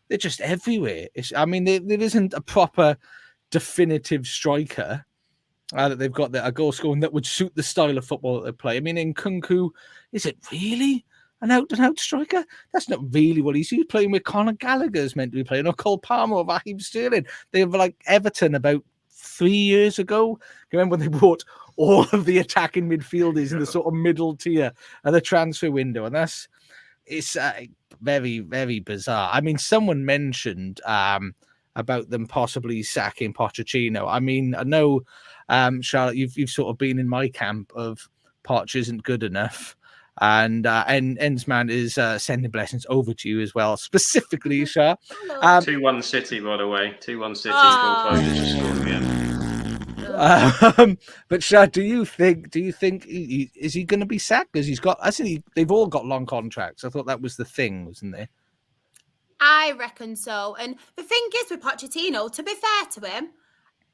S1: they're just everywhere. There isn't a proper definitive striker that they've got there, a goal scoring that would suit the style of football that they play. I mean, in Kunku, is it really an out-and-out striker? That's not really what he's playing with. Conor Gallagher's meant to be playing, or Cole Palmer, or Raheem Sterling. They were like Everton about 3 years ago. Remember when they bought all of the attacking midfielders in the sort of middle tier of the transfer window? And it's very, very bizarre. I mean, someone mentioned about them possibly sacking Pochettino. I mean, I know, Charlotte, you've sort of been in my camp of Poch isn't good enough. And Ensman is sending blessings over to you as well, specifically, Char.
S3: 2-1 City, by the way. 2-1 City. Goal again.
S1: But Char, do you think is he going to be sacked? Because they've all got long contracts. I thought that was the thing, wasn't there?
S2: I reckon so. And the thing is with Pochettino, to be fair to him,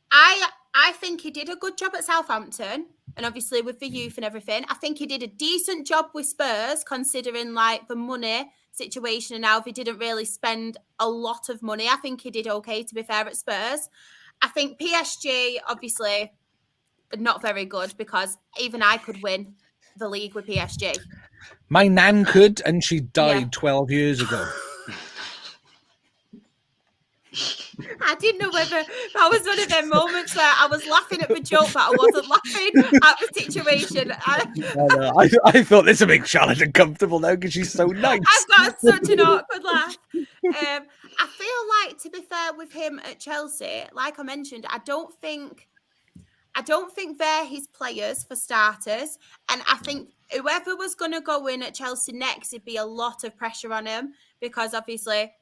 S2: I think he did a good job at Southampton, and obviously with the youth and everything. I think he did a decent job with Spurs, considering like the money situation. And now if he didn't really spend a lot of money, I think he did okay, to be fair, at Spurs. I think PSG, obviously, not very good because even I could win the league with PSG.
S1: My nan could, and she died 12 years ago.
S2: I didn't know whether that was one of them moments where I was laughing at the joke, but I wasn't laughing at the situation.
S1: I thought this would make Charlotte uncomfortable now because she's so nice.
S2: I've got such an awkward laugh. I feel like, to be fair with him at Chelsea, like I mentioned, I don't think they're his players for starters. And I think whoever was going to go in at Chelsea next, it'd be a lot of pressure on him because obviously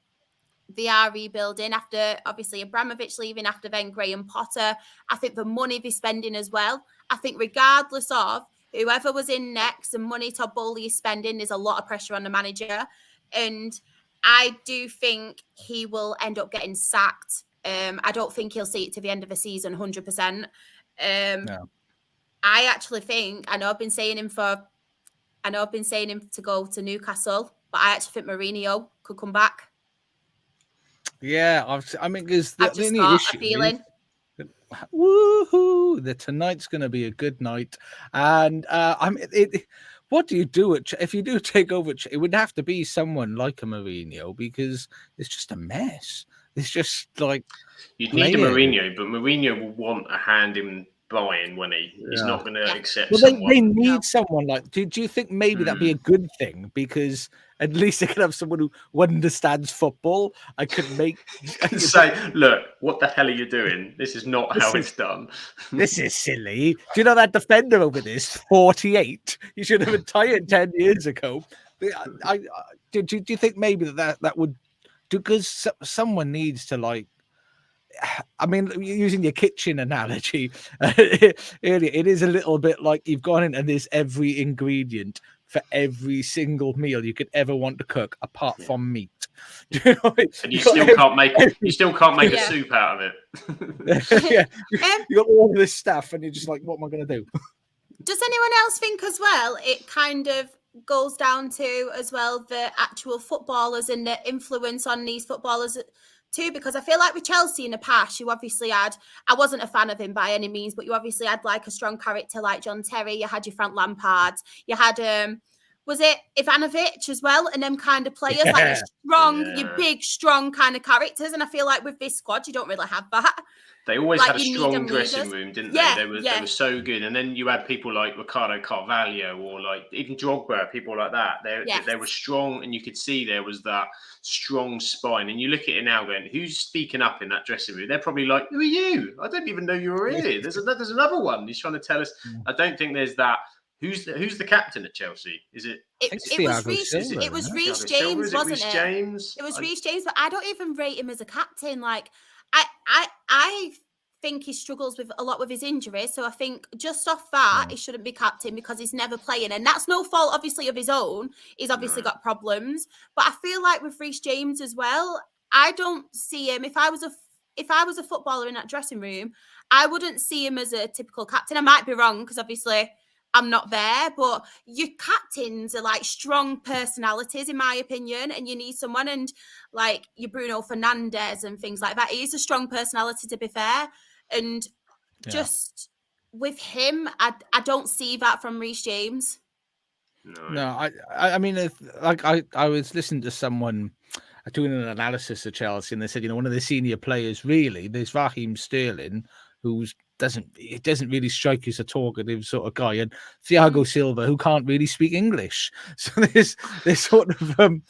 S2: they are rebuilding after obviously Abramovich leaving, after then Graham Potter. I think the money they're spending as well. I think regardless of whoever was in next, the money Todd Bowley is spending, there's a lot of pressure on the manager. And I do think he will end up getting sacked. I don't think he'll see it to the end of the season 100%. No. I actually think, I know I've been saying him to go to Newcastle, but I actually think Mourinho could come back.
S1: Yeah, I mean, because
S2: I've just got a feeling.
S1: Woohoo! Tonight's going to be a good night, and what do you do if you do take over? It would have to be someone like a Mourinho because it's just a mess. It's just like
S3: you'd need a Mourinho, but Mourinho will want a hand in buying when he's not going to accept
S1: Well,
S3: someone.
S1: they need someone like. Do you think maybe that'd be a good thing, because at least they could have someone who understands football? I could make
S3: say, look, what the hell are you doing? This is not how it's done.
S1: This is silly. Do you know that defender over this 48? You should have retired 10 years ago. Do you think maybe that would, because someone needs to, like, I mean, using your kitchen analogy, it is a little bit like you've gone in and there's every ingredient for every single meal you could ever want to cook, apart from meat. You know,
S3: and you still can't make a soup out of it.
S1: You got all this stuff, and you're just like, what am I going to do?
S2: Does anyone else think as well, it kind of goes down to as well the actual footballers and the influence on these footballers too? Because I feel like with Chelsea in the past, you obviously had, I wasn't a fan of him by any means, but you obviously had like a strong character like John Terry. You had your Frank Lampard. You had, was it Ivanovic as well? And them kind of players, like your big, strong kind of characters. And I feel like with this squad, you don't really have that.
S3: They always
S2: like,
S3: had a strong dressing room, didn't they? They were so good. And then you had people like Ricardo Carvalho or like even Drogba, people like that. They were strong, and you could see there was that strong spine. And you look at it now going, who's speaking up in that dressing room? They're probably like, who are you? I don't even know you were here. There's another one. He's trying to tell us. I don't think there's that. Who's the captain at Chelsea? Is it? It
S2: was Reece James, wasn't it?
S3: James?
S2: It was Reece James, but I don't even rate him as a captain. Like, I think he struggles with a lot with his injuries. So I think just off that, he shouldn't be captain because he's never playing. And that's no fault, obviously, of his own. He's obviously got problems. But I feel like with Reece James as well, I don't see him. If I was a footballer in that dressing room, I wouldn't see him as a typical captain. I might be wrong because obviously I'm not there, but your captains are like strong personalities, in my opinion, and you need someone, and like your Bruno Fernandes and things like that. He's a strong personality, to be fair, and just with him, I don't see that from Reece James.
S1: No, I mean, I was listening to someone doing an analysis of Chelsea, and they said, one of the senior players, really, there's Raheem Sterling, who doesn't really strike you as a talkative sort of guy, and Thiago Silva, who can't really speak English. So there's sort of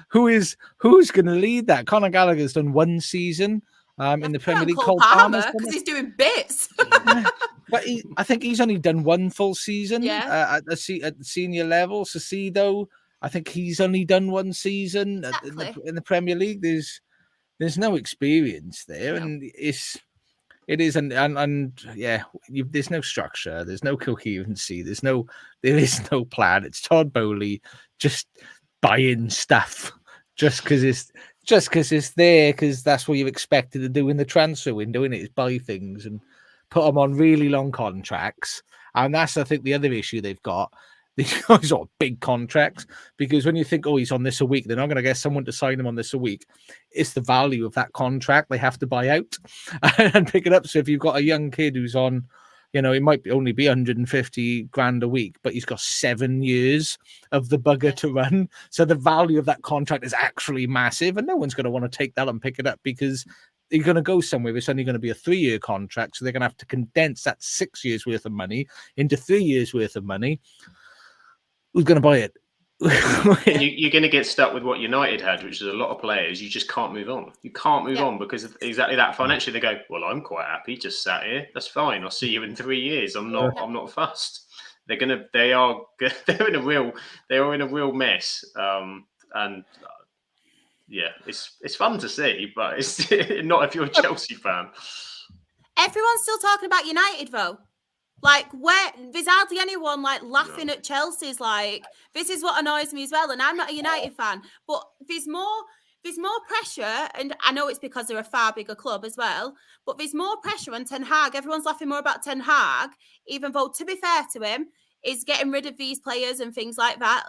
S1: who's going to lead that? Conor Gallagher's done one season in the Premier League.
S2: Cole Palmer, because he's doing bits.
S1: But I think he's only done one full season at the senior level. Caicedo, I think he's only done one season in the Premier League. There's no experience there, and it is, and there's no structure, there's no coherency, there is no plan. It's Todd Bowley just buying stuff just because it's there, because that's what you're expected to do in the transfer window, isn't it? Is buy things and put them on really long contracts, and that's, I think, the other issue they've got. These guys are big contracts, because when you think, he's on this a week, they're not going to get someone to sign him on this a week. It's the value of that contract they have to buy out and pick it up. So if you've got a young kid who's on, it might only be 150 grand a week, but he's got 7 years of the bugger to run. So the value of that contract is actually massive, and no one's going to want to take that and pick it up, because you're going to go somewhere. It's only going to be a 3-year contract. So they're going to have to condense that 6 years worth of money into 3 years worth of money. Who's going to buy it?
S3: You're going to get stuck with what United had, which is a lot of players. You just can't move on. You can't move on because of exactly that. Financially, they go, well, I'm quite happy just sat here. That's fine. I'll see you in 3 years. I'm not fussed. They're in a real mess. It's fun to see, but it's not if you're a Chelsea fan.
S2: Everyone's still talking about United, though. Like, there's hardly anyone like laughing at Chelsea's. Like, this is what annoys me as well. And I'm not a United fan, but there's more pressure, and I know it's because they're a far bigger club as well. But there's more pressure on Ten Hag. Everyone's laughing more about Ten Hag, even though, to be fair to him, is getting rid of these players and things like that,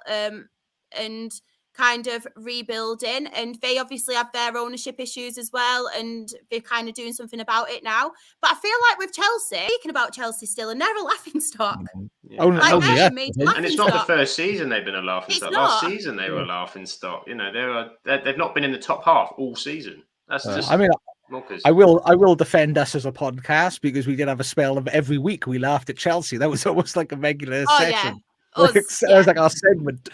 S2: and kind of rebuilding. And they obviously have their ownership issues as well, and they're kind of doing something about it now. But I feel like with Chelsea, speaking about Chelsea still, and they're a laughing stock.
S3: And it's not the first season they've been a laughing stock. Last season they were a laughing stock. They've not been in the top half all season. That's just.
S1: I mean,
S3: Mockers.
S1: I will defend us as a podcast because we did have a spell of every week we laughed at Chelsea. That was almost like a regular
S2: Oh
S1: session.
S2: yeah, us.
S1: It was like our segment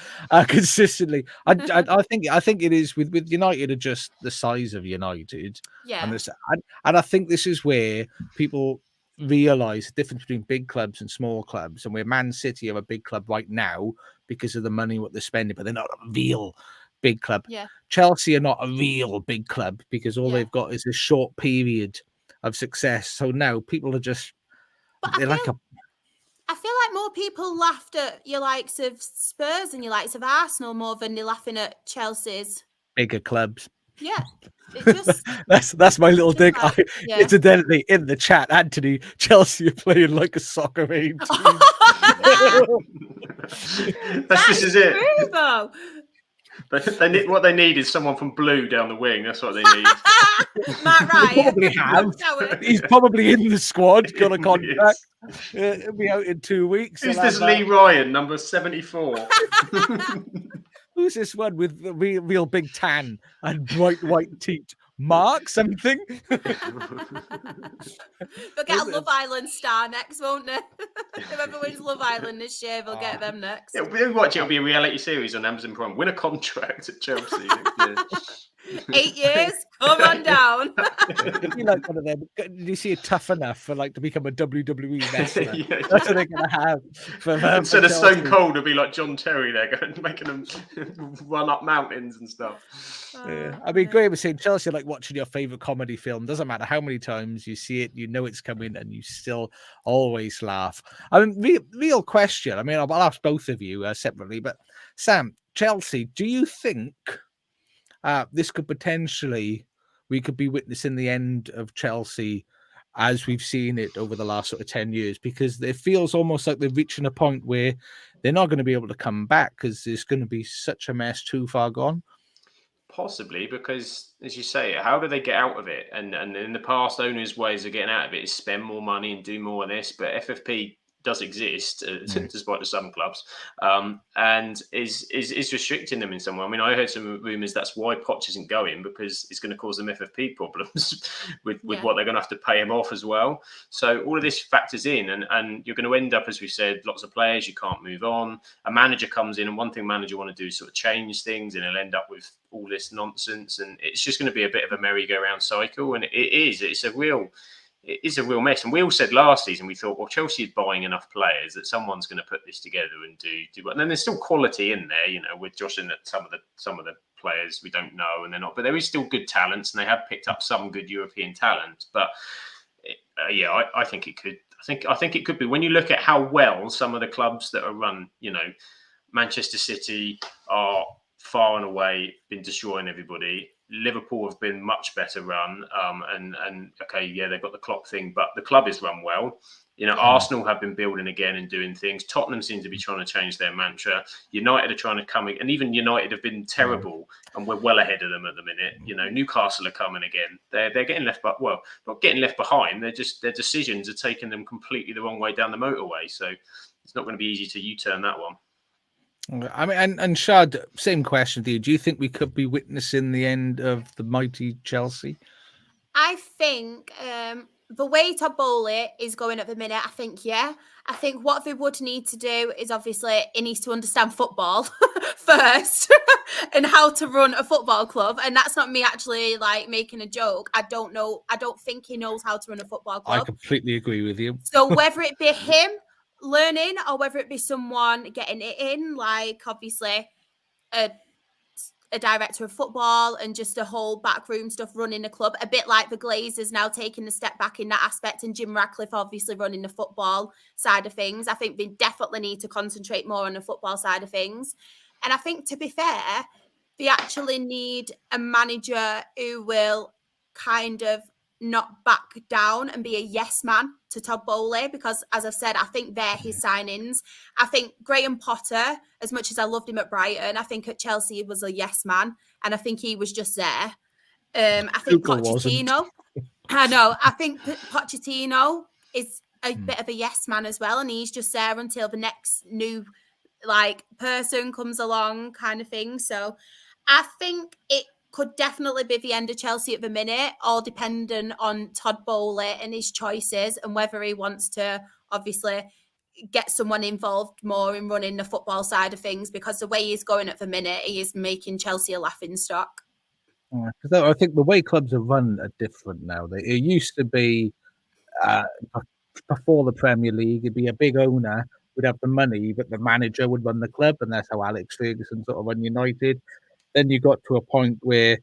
S1: consistently. I think it is with United are just the size of United,
S2: Yeah,
S1: and I think this is where people realise the difference between big clubs and small clubs, and where Man City are a big club right now because of the money what they're spending, but they're not a real big club.
S2: yeah.
S1: Chelsea are not a real big club because all
S2: Yeah.
S1: they've got is a short period of success. So now people are just
S2: But
S1: they're like a
S2: I feel like more people laughed at your likes of Spurs and your likes of Arsenal more than they're laughing at Chelsea's.
S1: bigger clubs.
S2: Yeah, it just
S1: That's my little dig.
S2: like, yeah.
S1: Incidentally, in the chat, Anthony, Chelsea are playing like a soccer aid team.
S3: This is it.
S2: True, though.
S3: They need, what they need is someone from Blue down the wing. That's what they need.
S2: Matt Ryan.
S1: Probably have. He's probably in the squad, got a contract.
S3: Yes.
S1: He'll be out in 2 weeks.
S3: Who's this Lee Ryan, number 74?
S1: Who's this one with the real big tan and bright white teeth? Mark something?
S2: They'll get a Love Island star next, won't they? Whoever wins Love Island this year, they'll get them next.
S3: We'll watch it. It'll be a reality series on Amazon Prime. Win a contract at Chelsea next year.
S2: 8 years, come on down.
S1: It'd be like one of them. Did you see it tough enough for like to become a WWE wrestler?
S3: Yeah.
S1: That's what they're gonna have.
S3: Instead of Stone Cold, it'll be like John Terry there, going making them run up mountains and stuff.
S1: Yeah. I mean, Graham was saying Chelsea are like watching your favorite comedy film. Doesn't matter how many times you see it, you know it's coming, and you still always laugh. I mean, real question. I mean, I'll ask both of you separately, but Sam, Chelsea, do you think this could potentially, we could be witnessing the end of Chelsea as we've seen it over the last sort of 10 years? Because it feels almost like they're reaching a point where they're not going to be able to come back because there's going to be such a mess too far gone.
S3: Possibly, because as you say, how do they get out of it? And in the past, owners' ways of getting out of it is spend more money and do more of this. But FFP does exist, despite the some clubs, and is restricting them in some way. I mean, I heard some rumours that's why Poch isn't going, because it's going to cause them FFP problems with what they're going to have to pay him off as well. So all of this factors in, and you're going to end up, as we said, lots of players, you can't move on. A manager comes in, and one thing manager want to do is sort of change things, and he'll end up with all this nonsense, and it's just going to be a bit of a merry-go-round cycle, and it's a real mess. And we all said last season, we thought, well, Chelsea is buying enough players that someone's going to put this together and do well. And then there's still quality in there, you know, with Josh and some of the players we don't know, and they're not, but there is still good talents, and they have picked up some good European talent. But I think it could. I think it could be, when you look at how well some of the clubs that are run, you know, Manchester City are far and away been destroying everybody. Liverpool have been much better run, and okay, yeah, they've got the clock thing, but the club is run well. You know, Arsenal have been building again and doing things. Tottenham seem to be trying to change their mantra. United are trying to come, and even United have been terrible, and we're well ahead of them at the minute. You know, Newcastle are coming again. They're getting left, but well, not getting left behind. They're just, their decisions are taking them completely the wrong way down the motorway. So it's not going to be easy to U-turn that one.
S1: I mean, and Shad, same question to you. Do you think we could be witnessing the end of the mighty Chelsea?
S2: I think the way Todd Bowley is going at the minute, I think, yeah. I think what they would need to do is, obviously, he needs to understand football first and how to run a football club. And that's not me actually like making a joke. I don't know. I don't think he knows how to run a football club.
S1: I completely agree with you.
S2: So whether it be him learning or whether it be someone getting it in, like obviously a director of football and just a whole backroom stuff running the club, a bit like the Glazers now taking a step back in that aspect, and Jim Ratcliffe obviously running the football side of things. I think they definitely need to concentrate more on the football side of things. And I think, to be fair, they actually need a manager who will kind of not back down and be a yes man to Todd Bowley, because, as I've said, I think they're his signings. I think Graham Potter, as much as I loved him at Brighton, I think at Chelsea he was a yes man, and I think he was just there. I think Pochettino, I think Pochettino is a bit of a yes man as well, and he's just there until the next new like person comes along, kind of thing. So I think could definitely be the end of Chelsea at the minute, all dependent on Todd Bowley and his choices and whether he wants to obviously get someone involved more in running the football side of things, because the way he's going at the minute, he is making Chelsea a laughing stock.
S1: Because I think the way clubs are run are different now. It used to be before the Premier League, it'd be a big owner would have the money, but the manager would run the club, and that's how Alex Ferguson sort of run United. Then you got to a point where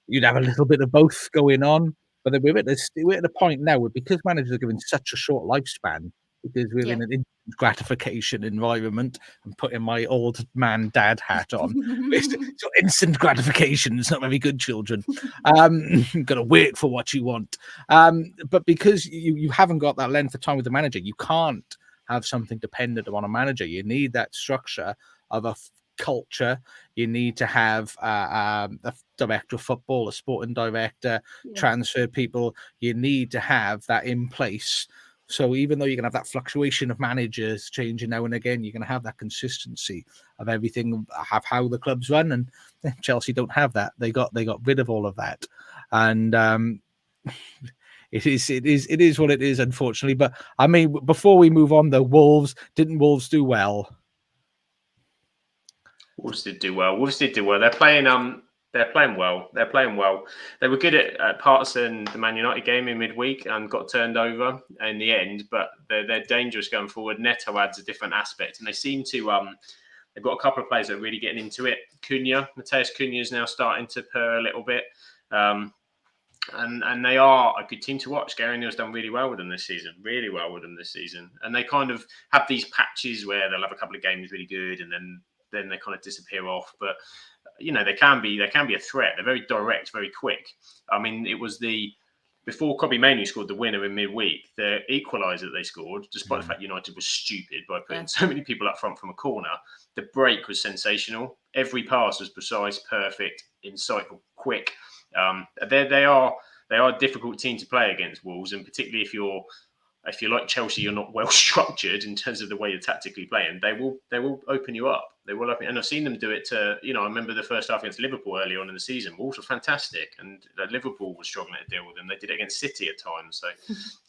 S1: you'd have a little bit of both going on. But then we're at a point now where, because managers are given such a short lifespan, because we're in an instant gratification environment, and putting my old man dad hat on, it's instant gratification. It's not very good, children. You've got to work for what you want. But because you haven't got that length of time with the manager, you can't have something dependent on a manager. You need that structure of a culture. You need to have a director of football, a sporting director, transfer people. You need to have that in place. So even though you're going to have that fluctuation of managers changing now and again, you're going to have that consistency of everything, have how the clubs run. And Chelsea don't have that. They got rid of all of that. And it is what it is, unfortunately. But I mean, before we move on, though, didn't Wolves do well?
S3: Wolves did do well. They're playing well. They were good at Partizan, the Man United game in midweek, and got turned over in the end. But they're dangerous going forward. Neto adds a different aspect, and they seem to. They've got a couple of players that are really getting into it. Mateus Cunha is now starting to purr a little bit, and they are a good team to watch. Gary Neal's done really well with them this season. And they kind of have these patches where they'll have a couple of games really good, and then they kind of disappear off. But they can be a threat. They're very direct, very quick. I mean, it was before Kobbie Mainoo scored the winner in midweek, the equaliser that they scored, despite the fact United was stupid by putting so many people up front from a corner. The break was sensational. Every pass was precise, perfect, insightful, quick. They are a difficult team to play against, Wolves, and particularly if you're like Chelsea, you're not well structured in terms of the way you're tactically playing. They will open you up. They will open, and I've seen them do it to. I remember the first half against Liverpool early on in the season. Wolves were fantastic, and Liverpool was struggling to deal with them. They did it against City at times. So,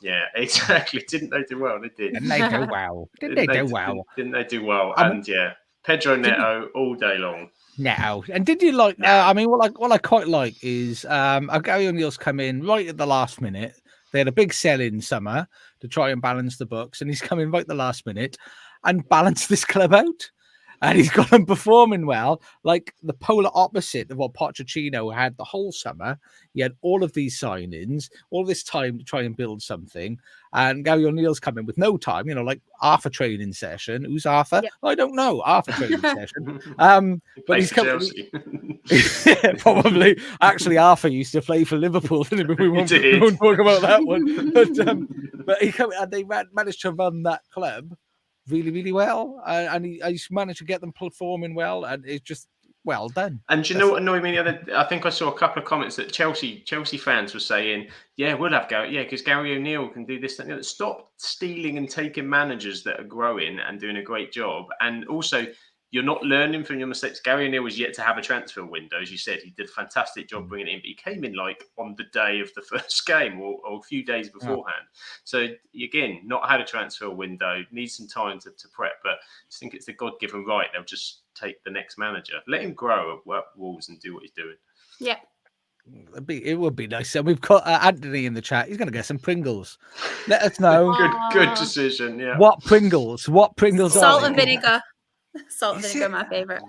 S3: yeah, exactly. Didn't they do well? They did.
S1: Didn't they do well? Didn't they do well?
S3: And Pedro Neto all day long.
S1: Neto. And did you like? I mean, what I quite like is Gary O'Neill's come in right at the last minute. They had a big sell in summer to try and balance the books, and he's come in right at the last minute and balanced this club out. And he's got them performing well, like the polar opposite of what Pochettino had the whole summer. He had all of these signings, all this time to try and build something. And Gary O'Neill's come in with no time, like half a training session. Who's Arthur? Yep. I don't know. Half a training session. But he's come. Yeah, probably. Actually, Arthur used to play for Liverpool. We won't talk about that one. But they managed to run that club really, really well, and he's managed to get them performing well, and it's just well done.
S3: And do you know what annoyed me? I think I saw a couple of comments that Chelsea fans were saying, "Yeah, we'll have Gary. Yeah, because Gary O'Neill can do this. And stop stealing and taking managers that are growing and doing a great job, and also." You're not learning from your mistakes. Gary O'Neill was yet to have a transfer window. As you said, he did a fantastic job bringing it in, but he came in like on the day of the first game or a few days beforehand. So again, not had a transfer window, needs some time to prep, but I just think it's the God-given right. They'll just take the next manager. Let him grow at Wolves and do what he's doing.
S2: Yeah.
S1: It would be nice. And we've got Anthony in the chat. He's going to get some Pringles. Let us know.
S3: Good decision, yeah.
S1: What Pringles
S2: Salt and vinegar. Salt and vinegar, my favourite.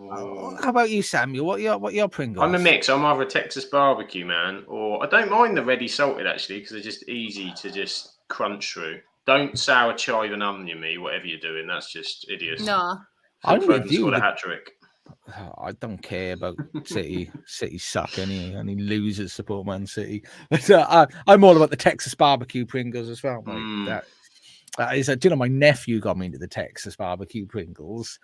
S1: How about you, Samuel? What your Pringles?
S3: I'm a mix. I'm either a Texas barbecue man, or I don't mind the ready salted actually, because they're just easy to just crunch through. Don't sour chive and onion me, whatever you're doing. That's just idiots.
S2: No,
S1: I'm with you.
S3: Scored a hat trick.
S1: I don't care about City. City suck. Any losers support Man City. But I'm all about the Texas barbecue Pringles as well, mate. My nephew got me into the Texas barbecue Pringles.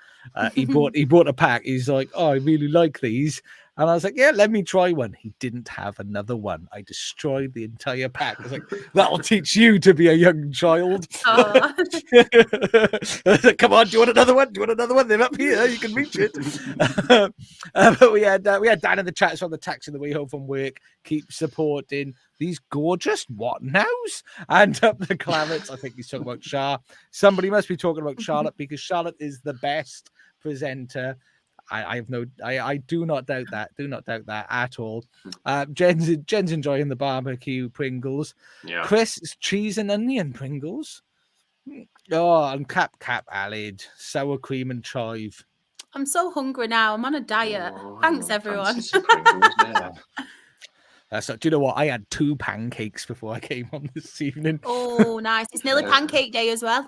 S1: He bought a pack. He's like, "Oh, I really like these." And I was like, yeah, let me try one. He didn't have another one. I destroyed the entire pack. I was like, that'll teach you to be a young child.
S2: Oh.
S1: I was like, come on, do you want another one? Do you want another one? They're up here. You can reach it. But we had Dan in the chats on the taxi on the way home from work. Keep supporting these gorgeous what nows and up the Clarets. I think he's talking about Shah. Somebody must be talking about Charlotte because Charlotte is the best presenter. I do not doubt that. Do not doubt that at all. Jen's enjoying the barbecue Pringles.
S3: Yeah.
S1: Chris is cheese and onion Pringles. Oh, and cap alid, sour cream and chive.
S2: I'm so hungry now. I'm on a diet.
S3: Oh,
S2: Thanks,
S3: I
S2: everyone.
S3: fancy some Pringles now.
S1: So, do you know what? I had 2 pancakes before I came on this evening.
S2: Oh, nice. It's nearly pancake day as well.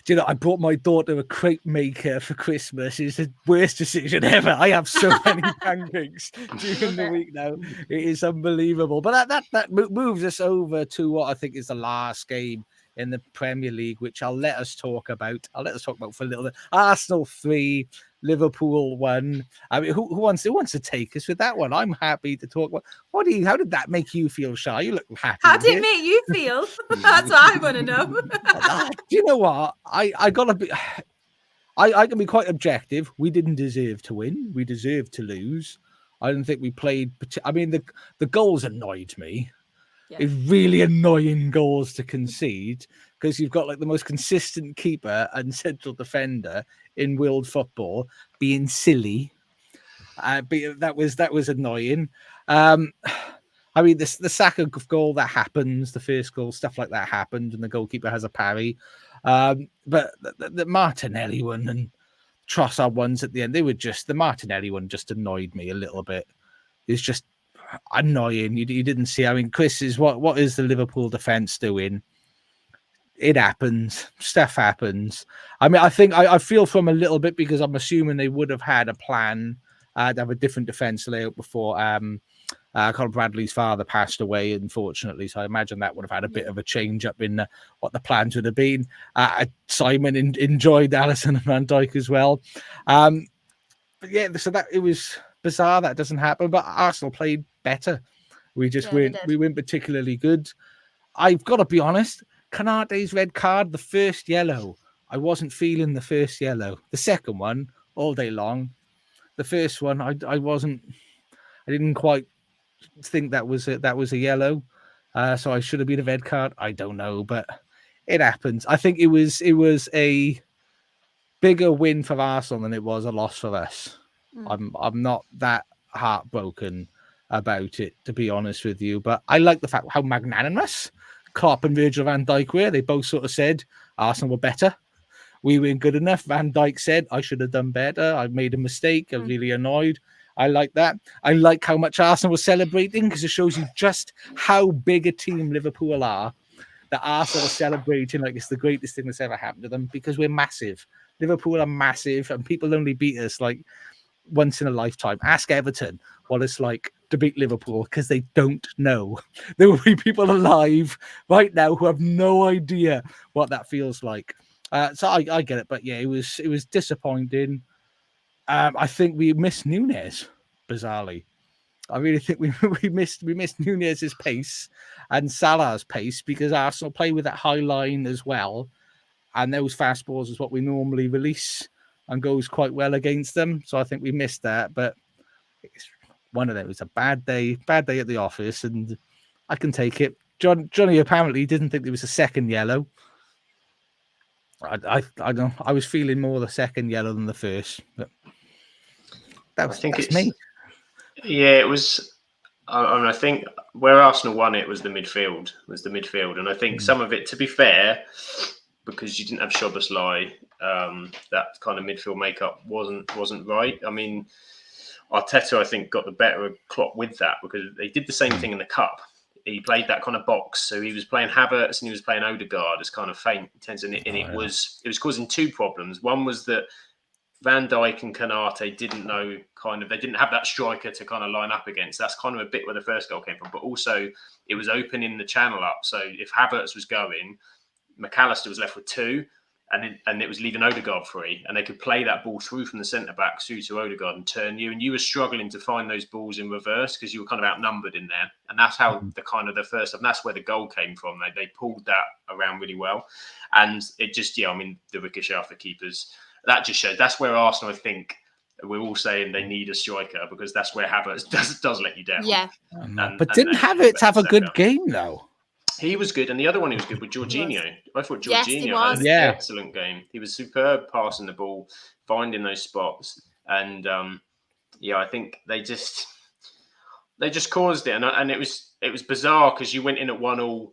S1: Do you know, I bought my daughter a crepe maker for Christmas. It's the worst decision ever. I have so many pancakes during the week now. It is unbelievable. But that moves us over to what I think is the last game in the Premier League, which I'll let us talk about. For a little bit. Arsenal 3, Liverpool 1. I mean, who wants to take us with that one? I'm happy to talk about. How did that make you feel, Shah? You look happy.
S2: How did it make you feel? That's what I want to know.
S1: Do you know what? I gotta be. I can be quite objective. We didn't deserve to win. We deserved to lose. I don't think we played. I mean, the goals annoyed me.
S2: Yeah.
S1: It's really annoying goals to concede because you've got like the most consistent keeper and central defender in world football being silly. But that was annoying. I mean, the Saka goal that happens, the first goal, stuff like that happened, and the goalkeeper has a parry. But the Martinelli one and Trossard ones at the end, the Martinelli one just annoyed me a little bit. It's just annoying. You didn't see. I mean, Chris, what is the Liverpool defense doing? It happens. Stuff happens. I mean, I think I feel from a little bit because I'm assuming they would have had a plan to have a different defense layout before Colin Bradley's father passed away, unfortunately. So I imagine that would have had a bit of a change up in what the plans would have been. Simon enjoyed Alisson and Van Dijk as well. But yeah, so that it was bizarre that doesn't happen. But Arsenal played better. We just weren't particularly good. I've got to be honest. Canate's red card, the first yellow, I wasn't feeling the first yellow. The second one, all day long. The first one, I didn't quite think that was a yellow. So I should have been a red card. I don't know, but it happens. I think it was a bigger win for Arsenal than it was a loss for us. I'm not that heartbroken about it, to be honest with you. But I like the fact how magnanimous Klopp and Virgil van Dijk were. They both sort of said Arsenal were better. We weren't good enough. Van Dijk said, I should have done better. I made a mistake. I'm really annoyed. I like that. I like how much Arsenal was celebrating because it shows you just how big a team Liverpool are. That Arsenal are celebrating like it's the greatest thing that's ever happened to them because we're massive. Liverpool are massive and people only beat us like once in a lifetime. Ask Everton what it's like to beat Liverpool because they don't know. There will be people alive right now who have no idea what that feels like. So I get it, but yeah, it was disappointing. I think we missed Nunez, bizarrely. I really think we missed Nunez's pace and Salah's pace because Arsenal play with that high line as well, and those fast balls is what we normally release and goes quite well against them. So I think we missed that, but it's one of them. It was a bad day at the office, and I can take it. Johnny apparently didn't think there was a second yellow. I don't. I was feeling more the second yellow than the first. But that's me.
S3: Yeah, it was. I think where Arsenal won it was the midfield. And I think some of it, to be fair, because you didn't have Szoboszlai, that kind of midfield makeup wasn't right. I mean, Arteta, I think, got the better of Klopp with that because they did the same thing in the cup. He played that kind of box, so he was playing Havertz and he was playing Odegaard as kind of faint, and it was causing two problems. One was that Van Dijk and Konate didn't know they didn't have that striker to kind of line up against. That's kind of a bit where the first goal came from, but also it was opening the channel up. So if Havertz was going, McAllister was left with two. and it was leaving Odegaard free, and they could play that ball through from the centre back through to Odegaard and turn you, and you were struggling to find those balls in reverse because you were kind of outnumbered in there, and that's how the first half, and that's where the goal came from. They pulled that around really well, and it just the ricochet off the keepers, that just shows that's where Arsenal, I think, we're all saying they need a striker because that's where Havertz does let you down.
S2: Yeah,
S1: but didn't Havertz have a good game though?
S3: He was good, and the other one who was good was Jorginho. I thought Jorginho
S2: was.
S3: had an excellent game. He was superb passing the ball, finding those spots, and I think they just caused it, and it was bizarre because you went in at 1-1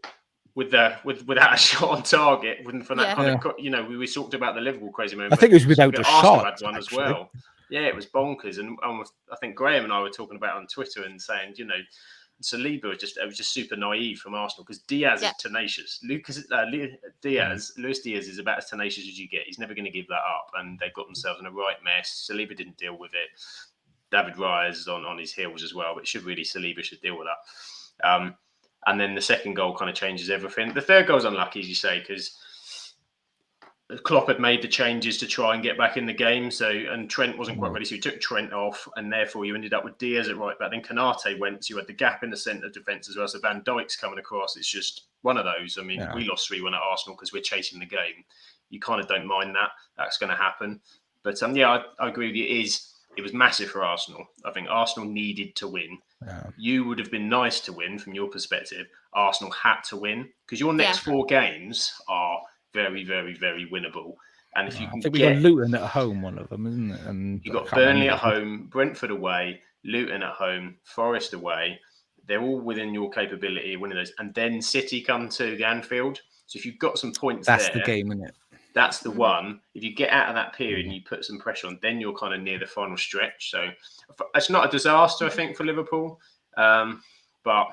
S3: without a shot on target. From that kind of, we talked about the Liverpool crazy moment.
S1: I think it was without a shot.
S3: Had one as well. Yeah, it was bonkers, and I think Graham and I were talking about it on Twitter and saying, Saliba was just super naive from Arsenal because Diaz is tenacious. Luis Diaz is about as tenacious as you get. He's never going to give that up, and they've got themselves in a right mess. Saliba didn't deal with it. David Raya is on his heels as well, but Saliba should deal with that. And then the second goal kind of changes everything. The third goal is unlucky, as you say, because Klopp had made the changes to try and get back in the game. And Trent wasn't quite ready, so he took Trent off, and therefore you ended up with Diaz at right back. Then Konate went, so you had the gap in the centre defence as well. So Van Dijk's coming across. It's just one of those. I mean, we lost 3-1 at Arsenal because we're chasing the game. You kind of don't mind that. That's going to happen. But I agree with you. It was massive for Arsenal. I think Arsenal needed to win. Yeah. You would have been nice to win from your perspective. Arsenal had to win because your next 4 games are very, very, very winnable. And if you can
S1: we got Luton at home, one of them, isn't it? And
S3: you got Burnley at home, Brentford away, Luton at home, Forest away. They're all within your capability of winning those. And then City come to the Anfield. So if you've got some points
S1: that's the game, isn't it?
S3: That's the one. If you get out of that period and you put some pressure on, then you're kind of near the final stretch. So it's not a disaster, I think, for Liverpool. But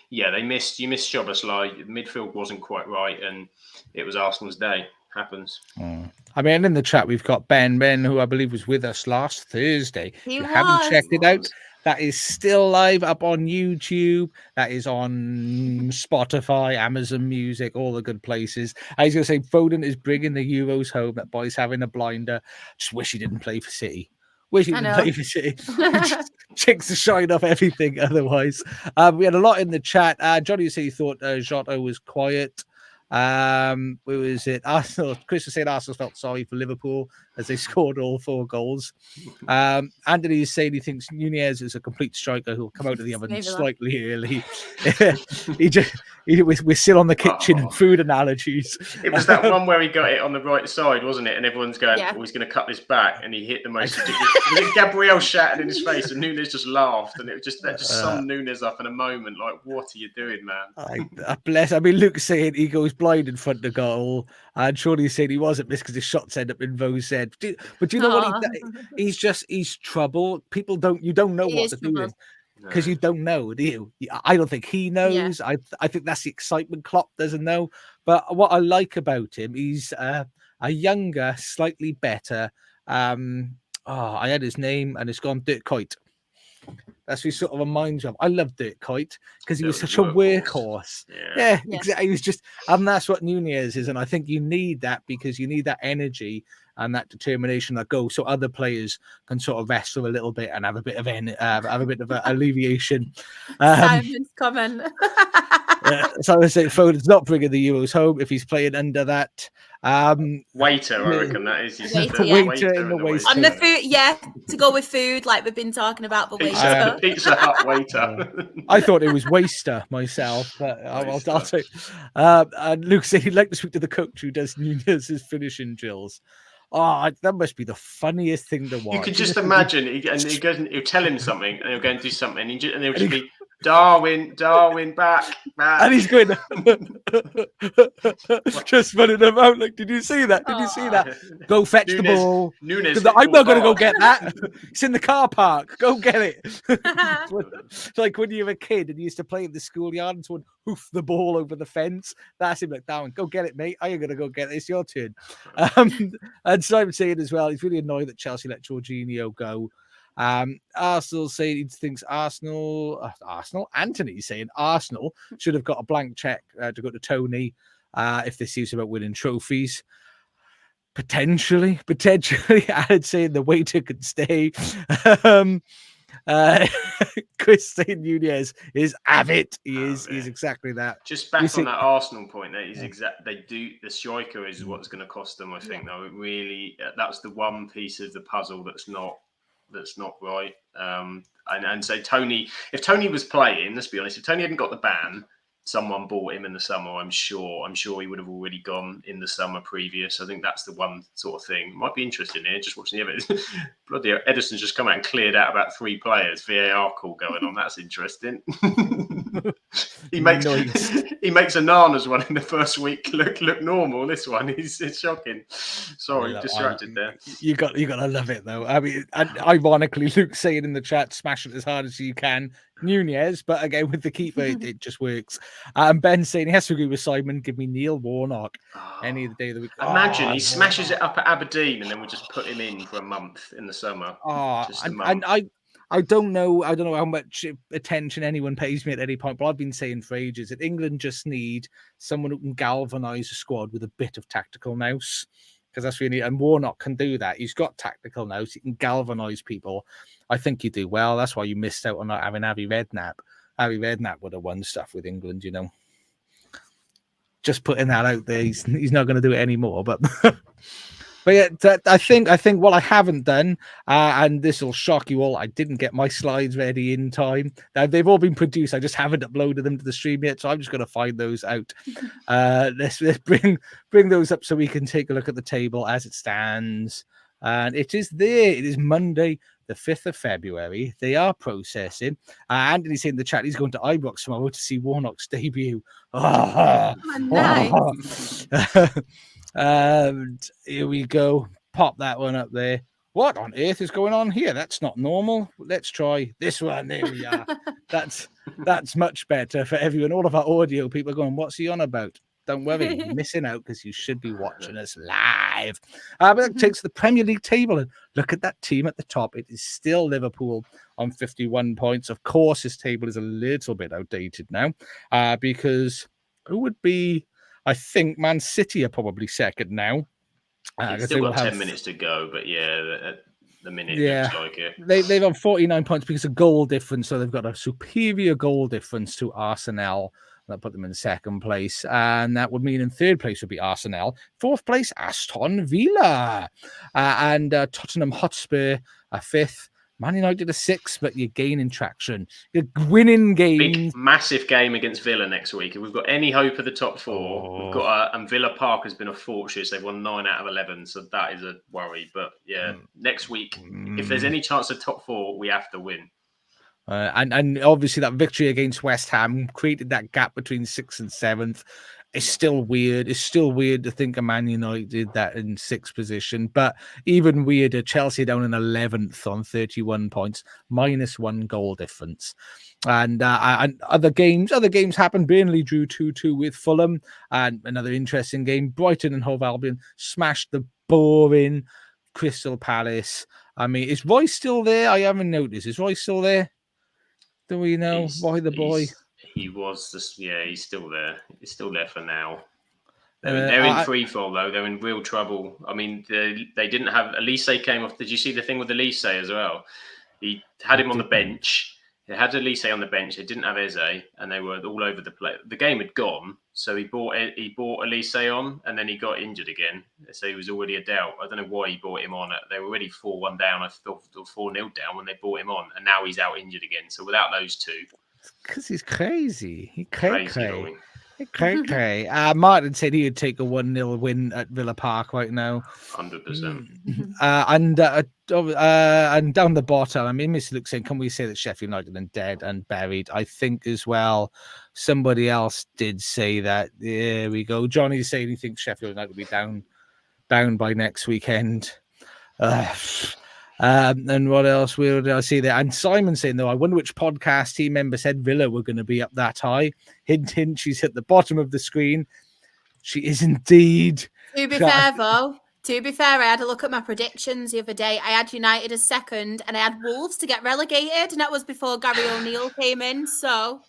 S3: yeah, you missed Szoboszlai. Midfield wasn't quite right, and it was Arsenal's day. Happens.
S1: I mean, in the chat we've got Ben, who I believe was with us last Thursday. If you haven't checked it out, that is still live up on YouTube. That is on Spotify, Amazon Music, all the good places. I was going to say, Foden is bringing the Euros home. That boy's having a blinder. Just wish he didn't play for City. Wish he didn't play for City. Just takes the shine off everything otherwise. We had a lot in the chat. Johnny said he thought Jota was quiet. Where was it? Arsenal. Chris was saying Arsenal felt sorry for Liverpool as they scored all 4 goals. Anthony is saying he thinks Nunez is a complete striker who'll come out of the oven slightly early. We're still on the kitchen and food analogies.
S3: It was that one where he got it on the right side, wasn't it? And everyone's going, he's going to cut this back, and he hit the most. Gabriel shouted in his face, and Nunez just laughed, and it just summed Nunez up in a moment. Like, what are you doing, man?
S1: I mean, Luke's saying he goes blind in front of goal, and Shorty said he wasn't missed because his shots end up in Vos Ed. But do you know what he's trouble. You don't know what they're doing because you don't know, do you? I don't think he knows. I think that's the excitement. Klopp doesn't know. But what I like about him, he's a younger, slightly better. I had his name and it's gone. Dirk Kuyt. That's what he sort of reminds me of. I love Dirk Kuyt because he was such a workhorse. Yeah, exactly. He was just, and that's what Nunez is. And I think you need that because you need that energy and that determination that goes so other players can sort of rest for a little bit and have a bit of alleviation.
S2: Simon's comment.
S1: So I would say Foden's not bringing the Euros home if he's playing under that.
S3: Waiter, I reckon that is.
S1: Waiter in the waist.
S2: On the food, to go with food, like we've been talking about the waiter.
S3: Pizza Hut waiter.
S1: I thought it was waster myself, but I'll take. Luke said he'd like to speak to the coach who does Nunez's finishing drills. Oh, that must be the funniest thing to watch.
S3: You can just imagine, he'll tell him something, and he'll go and do something, and he'll just be, Darwin, back.
S1: And he's going, just running them out. Like, did you see that? Go fetch the ball.
S3: Nunez.
S1: I'm not going to go get that. It's in the car park. Go get it. It's like when you were a kid and you used to play in the schoolyard and someone hoof the ball over the fence. That's him. Like, Darwin, go get it, mate. I ain't going to go get it. It's your turn. And Simon saying as well, he's really annoyed that Chelsea let Jorginho go. Arsenal saying he thinks Arsenal. Anthony's saying Arsenal should have got a blank check to go to Tony. if they're serious about winning trophies. Potentially, I'd say the waiter could stay. Cristian Nunez is avid. He's exactly that.
S3: Just back on that Arsenal point, that is exact. They do the striker is what's going to cost them. I think though, it really that's the one piece of the puzzle that's not right. And so Tony, if Tony was playing, let's be honest, if Tony hadn't got the ban, someone bought him in the summer. I'm sure he would have already gone in the summer previous. I think that's the one sort of thing. Might be interesting here, just watching the evidence. Bloody Edison's just come out and cleared out about 3 players. VAR call going on. That's interesting. he makes Anana's one in the first week look normal. This one, it's shocking. Sorry, distracted there.
S1: You got to love it though. I mean, ironically, Luke's saying in the chat, smash it as hard as you can. Nunez, but again with the keeper, it just works. And Ben saying he has to agree with Simon. Give me Neil Warnock any of the day of the week.
S3: Imagine he smashes it up at Aberdeen, and then we just put him in for a month in the summer.
S1: And I don't know how much attention anyone pays me at any point, but I've been saying for ages that England just need someone who can galvanise a squad with a bit of tactical nous. Because that's really, and Warnock can do that. He's got tactical nous. He can galvanise people. I think you do well. That's why you missed out on not having Avi Redknapp. Avi Redknapp would have won stuff with England, you know. Just putting that out there. He's not going to do it anymore. But but yeah, I think what I haven't done, and this will shock you all, I didn't get my slides ready in time. Now, they've all been produced. I just haven't uploaded them to the stream yet, so I'm just going to find those out. Let's bring those up so we can take a look at the table as it stands. And it is there. It is Monday, the 5th of February. They are processing. Anthony's in the chat. He's going to Ibrox tomorrow to see Warnock's debut.
S2: Nice.
S1: And here we go. Pop that one up there. What on earth is going on here? That's not normal. Let's try this one. There we are. That's much better for everyone. All of our audio people are going, what's he on about? Don't worry, you're missing out because you should be watching us live. But that takes the Premier League table and look at that team at the top. It is still Liverpool on 51 points. Of course, this table is a little bit outdated now because who would be? I think Man City are probably second now.
S3: Still got 10 minutes to go, but yeah, the minute looks like it.
S1: They've on 49 points because of goal difference, so they've got a superior goal difference to Arsenal. That put them in second place, and that would mean in third place would be Arsenal. Fourth place, Aston Villa, and Tottenham Hotspur are fifth. Man United are sixth, but you're gaining traction. You're winning games.
S3: Big, massive game against Villa next week. If we've got any hope of the top four, we've got and Villa Park has been a fortress. They've won 9 out of 11, so that is a worry. But yeah, next week, if there's any chance of top four, we have to win.
S1: And obviously that victory against West Ham created that gap between 6th and 7th. It's still weird. It's still weird to think a Man United did that in 6th position. But even weirder, Chelsea down in 11th on 31 points, -1 goal difference. And other games happened. Burnley drew 2-2 with Fulham. And another interesting game, Brighton and Hove Albion smashed the boring Crystal Palace. I mean, is Royce still there? I haven't noticed. Is Royce still there? Do we know why the boy?
S3: He was just, he's still there. He's still there for now. They're in free fall though. They're in real trouble. I mean, they didn't have Elise came off. Did you see the thing with Elise as well? He had him on the bench. They had Elise on the bench. They didn't have Eze, and they were all over the place. The game had gone, so he brought Elise on, and then he got injured again. So he was already a doubt. I don't know why he brought him on. They were already 4-1 down. I thought 4-0 down when they brought him on, and now he's out injured again. So without those two,
S1: because he's crazy. He
S3: crazy.
S1: Okay. Martin said he would take a 1-0 win at Villa Park right now.
S3: 100%.
S1: And down the bottom, I mean, Mr. Luke saying, can we say that Sheffield United are dead and buried? I think as well, somebody else did say that. There we go. Johnny's saying he thinks Sheffield United will be down by next weekend. And what else did I see there? And Simon saying, though, I wonder which podcast team member said Villa were going to be up that high. Hint, hint, she's at the bottom of the screen. She is indeed.
S2: To be fair, I had a look at my predictions the other day. I had United as second, and I had Wolves to get relegated, and that was before Gary O'Neill came in. So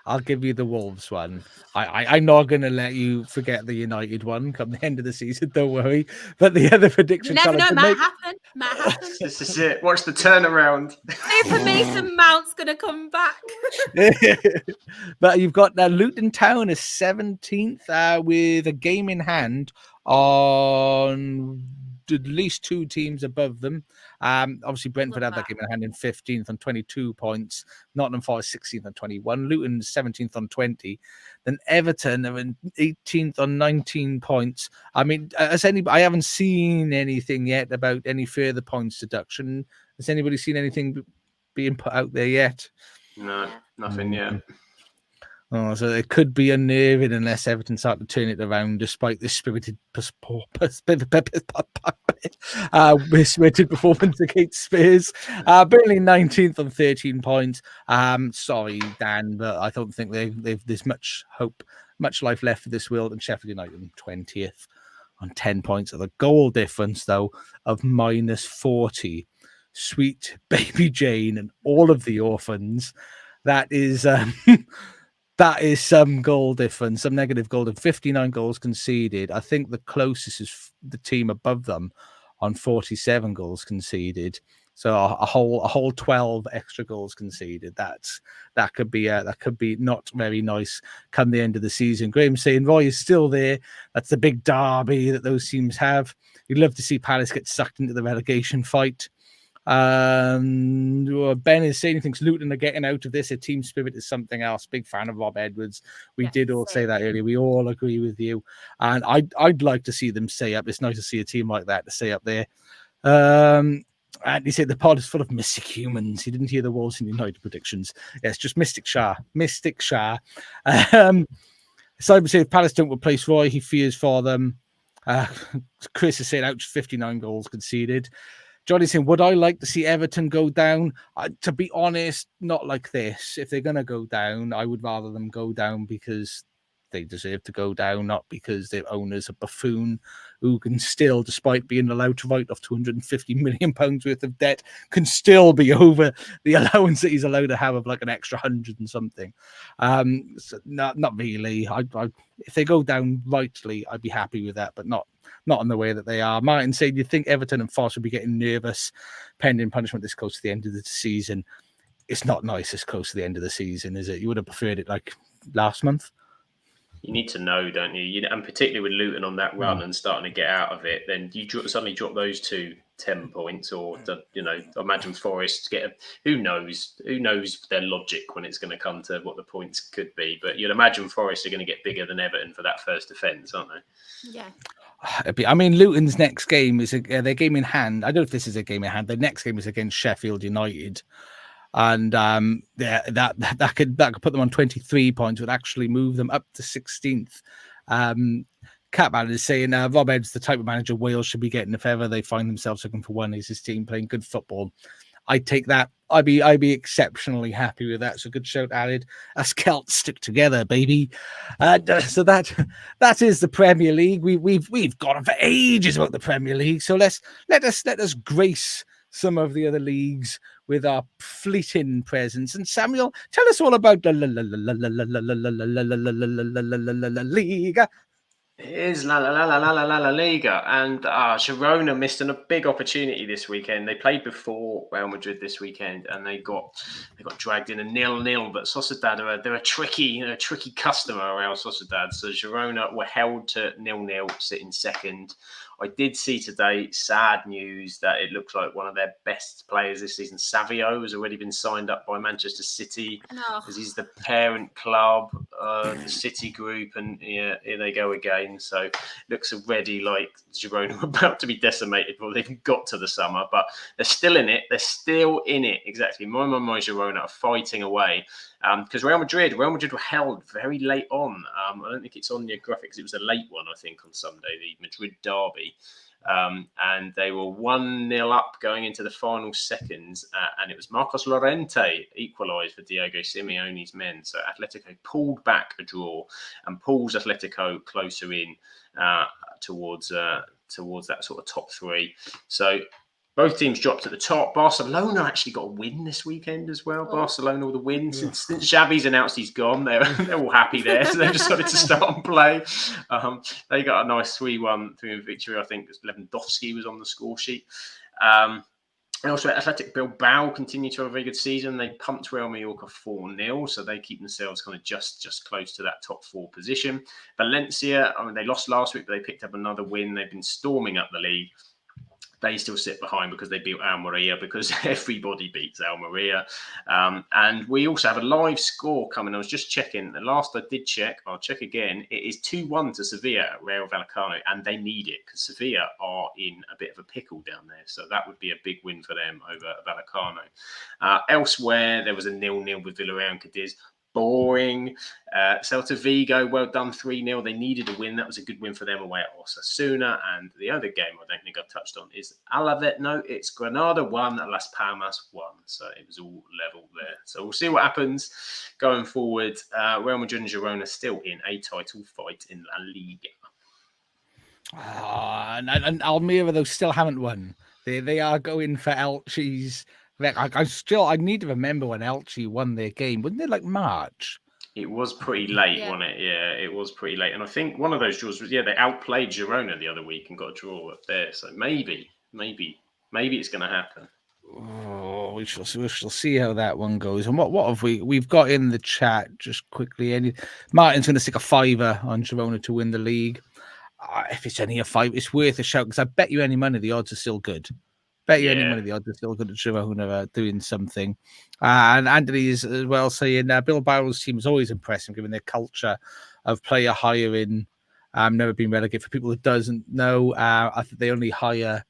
S1: I'll give you the Wolves one. I'm not going to let you forget the United one come the end of the season. Don't worry. But the other
S2: You
S1: prediction,
S2: never
S1: Colin,
S2: know,
S1: to
S2: might
S1: make...
S2: happen. Might happen.
S3: This is it. Watch the turnaround.
S2: Super Mason Mount's gonna come back.
S1: But you've got Luton Town is 17th with a game in hand on at least two teams above them. Obviously, Brentford
S2: Love
S1: have that
S2: that.
S1: game in hand in 15th on 22 points. Nottingham Forest 16th on 21. Luton 17th on 20. Then Everton are in 18th on 19 points. I mean, I haven't seen anything yet about any further points deduction. Has anybody seen anything being put out there yet?
S3: No,
S2: Yeah.
S3: nothing yet.
S1: Oh, so it could be unnerving unless Everton start to turn it around, despite this spirited performance against Spurs. Burnley 19th on 13 points. Sorry, Dan, but I don't think there's much hope, much life left for this world. And Sheffield United 20th on 10 points. Of the goal difference, though, of -40. Sweet baby Jane and all of the orphans. That is that is some goal difference, some negative goal difference. 59 goals conceded. I think the closest is the team above them on 47 goals conceded. So a whole 12 extra goals conceded. That could be not very nice come the end of the season. Graham's saying Roy is still there. That's the big derby that those teams have. You'd love to see Palace get sucked into the relegation fight. Ben is saying he thinks Luton are getting out of this. A team spirit is something else. Big fan of Rob Edwards. We did all say that earlier. We all agree with you, and I'd like to see them stay up. It's nice to see a team like that to stay up there. And he said the pod is full of mystic humans. He didn't hear the Wolves and United predictions. Yeah, it's just Mystic Shah. Simon said if Palace don't replace Roy, he fears for them. Chris is saying ouch, 59 goals conceded. Johnny's saying, would I like to see Everton go down? To be honest, not like this. If they're going to go down, I would rather them go down because they deserve to go down, not because their owner's a buffoon who can still, despite being allowed to write off £250 million worth of debt, can still be over the allowance that he's allowed to have of like an extra 100 and something. So not really. If they go down rightly, I'd be happy with that, but not in the way that they are. Martin said, you think Everton and Forest will be getting nervous pending punishment this close to the end of the season? It's not nice this close to the end of the season, is it? You would have preferred it like last month.
S3: You need to know, don't you? And particularly with Luton on that run and starting to get out of it, then you suddenly drop those two 10 points, or imagine Forest get who knows their logic when it's going to come to what the points could be. But you'd imagine Forest are going to get bigger than Everton for that first defence, aren't they?
S2: Yeah.
S1: I mean, Luton's next game is their game in hand. I don't know if this is a game in hand. Their next game is against Sheffield United. And that could put them on 23 points, would actually move them up to 16th. Catman is saying Rob Ed's the type of manager Wales should be getting if ever they find themselves looking for one. Is his team playing good football? I'd take that. I'd be exceptionally happy with that. So good shout, added. Us Celts stick together, baby. So that is the Premier League. We've gone on for ages about the Premier League. So let us grace some of the other leagues with our fleeting presence. And Samuel, tell us all about the Liga.
S3: It is La Liga, and Girona missed a big opportunity this weekend. They played before Real Madrid this weekend, and they got dragged in a 0-0. But Sociedad they're a tricky customer, Real Sociedad. So Girona were held to 0-0, sitting second. I did see today sad news that it looks like one of their best players this season, Savio, has already been signed up by Manchester City because he's the parent club, the City group, and here they go again. So it looks already like Girona are about to be decimated before they even got to the summer, but they're still in it. Exactly. My Girona are fighting away. Because Real Madrid were held very late on. I don't think it's on your graphics. It was a late one, I think, on Sunday, the Madrid derby. And they were 1-0 up going into the final seconds. And it was Marcos Llorente equalised for Diego Simeone's men. So Atletico pulled back a draw and pulls Atletico closer in towards that sort of top three. So Both teams dropped at the top. Barcelona actually got a win this weekend as well.
S2: Oh.
S3: Barcelona with a win. Since Xavi's announced he's gone, they're all happy there. So they've decided to start and play. They got a nice 3-1 victory. I think Lewandowski was on the score sheet. And also, Athletic Bilbao continue to have a very good season. They pumped Real Mallorca 4-0, so they keep themselves kind of just close to that top 4 position. Valencia, they lost last week, but they picked up another win. They've been storming up the league. They still sit behind because they beat Almeria, because everybody beats Almeria. And we also have a live score coming. I was just checking. The last I did check, I'll check again. It is 2-1 to Sevilla, Rayo Vallecano, and they need it because Sevilla are in a bit of a pickle down there. So that would be a big win for them over Vallecano. Elsewhere, there was a 0-0 with Villarreal and Cadiz. Boring. Celta Vigo, well done, 3-0. They needed a win. That was a good win for them away at Osasuna. And the other game I don't think I've touched on is Alaves. No, it's Granada 1, Las Palmas 1. So it was all level there. So we'll see what happens going forward. Real Madrid and Girona still in a title fight in La Liga.
S1: And Almeria, though, still haven't won. They are going for Elche's. I need to remember when Elche won their game. Wasn't it like March?
S3: It was pretty late, wasn't it? Yeah, it was pretty late. And I think one of those draws was, they outplayed Girona the other week and got a draw up there. So maybe it's going to happen.
S1: Oh, we shall see how that one goes. And what have we've got in the chat just quickly? Martin's going to stick a $5 on Girona to win the league. If it's only a $5, it's worth a shout, because I bet you any money the odds are still good. Any money the odds are still good at Girona doing something. And Anthony is as well saying Bilbao's team is always impressive, given their culture of player hiring. Never been relegated. For people who doesn't know, I think they only hire.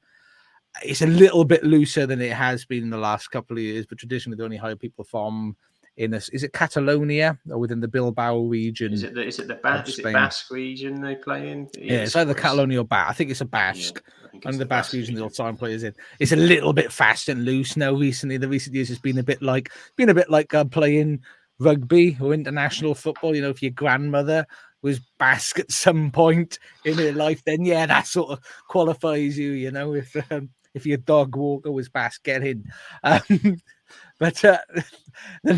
S1: It's a little bit looser than it has been in the last couple of years, but traditionally they only hire people from is it Catalonia or within the Bilbao region? Is
S3: it Basque region they play in?
S1: Yeah, it's either Catalonia or Basque. I think it's a Basque. Under the Basque region, they'll sign players in. It's a little bit fast and loose now. Recently, the recent years, it's been a bit like playing rugby or international football. If your grandmother was Basque at some point in her life, then that sort of qualifies you. If your dog walker was Basque, get in. But the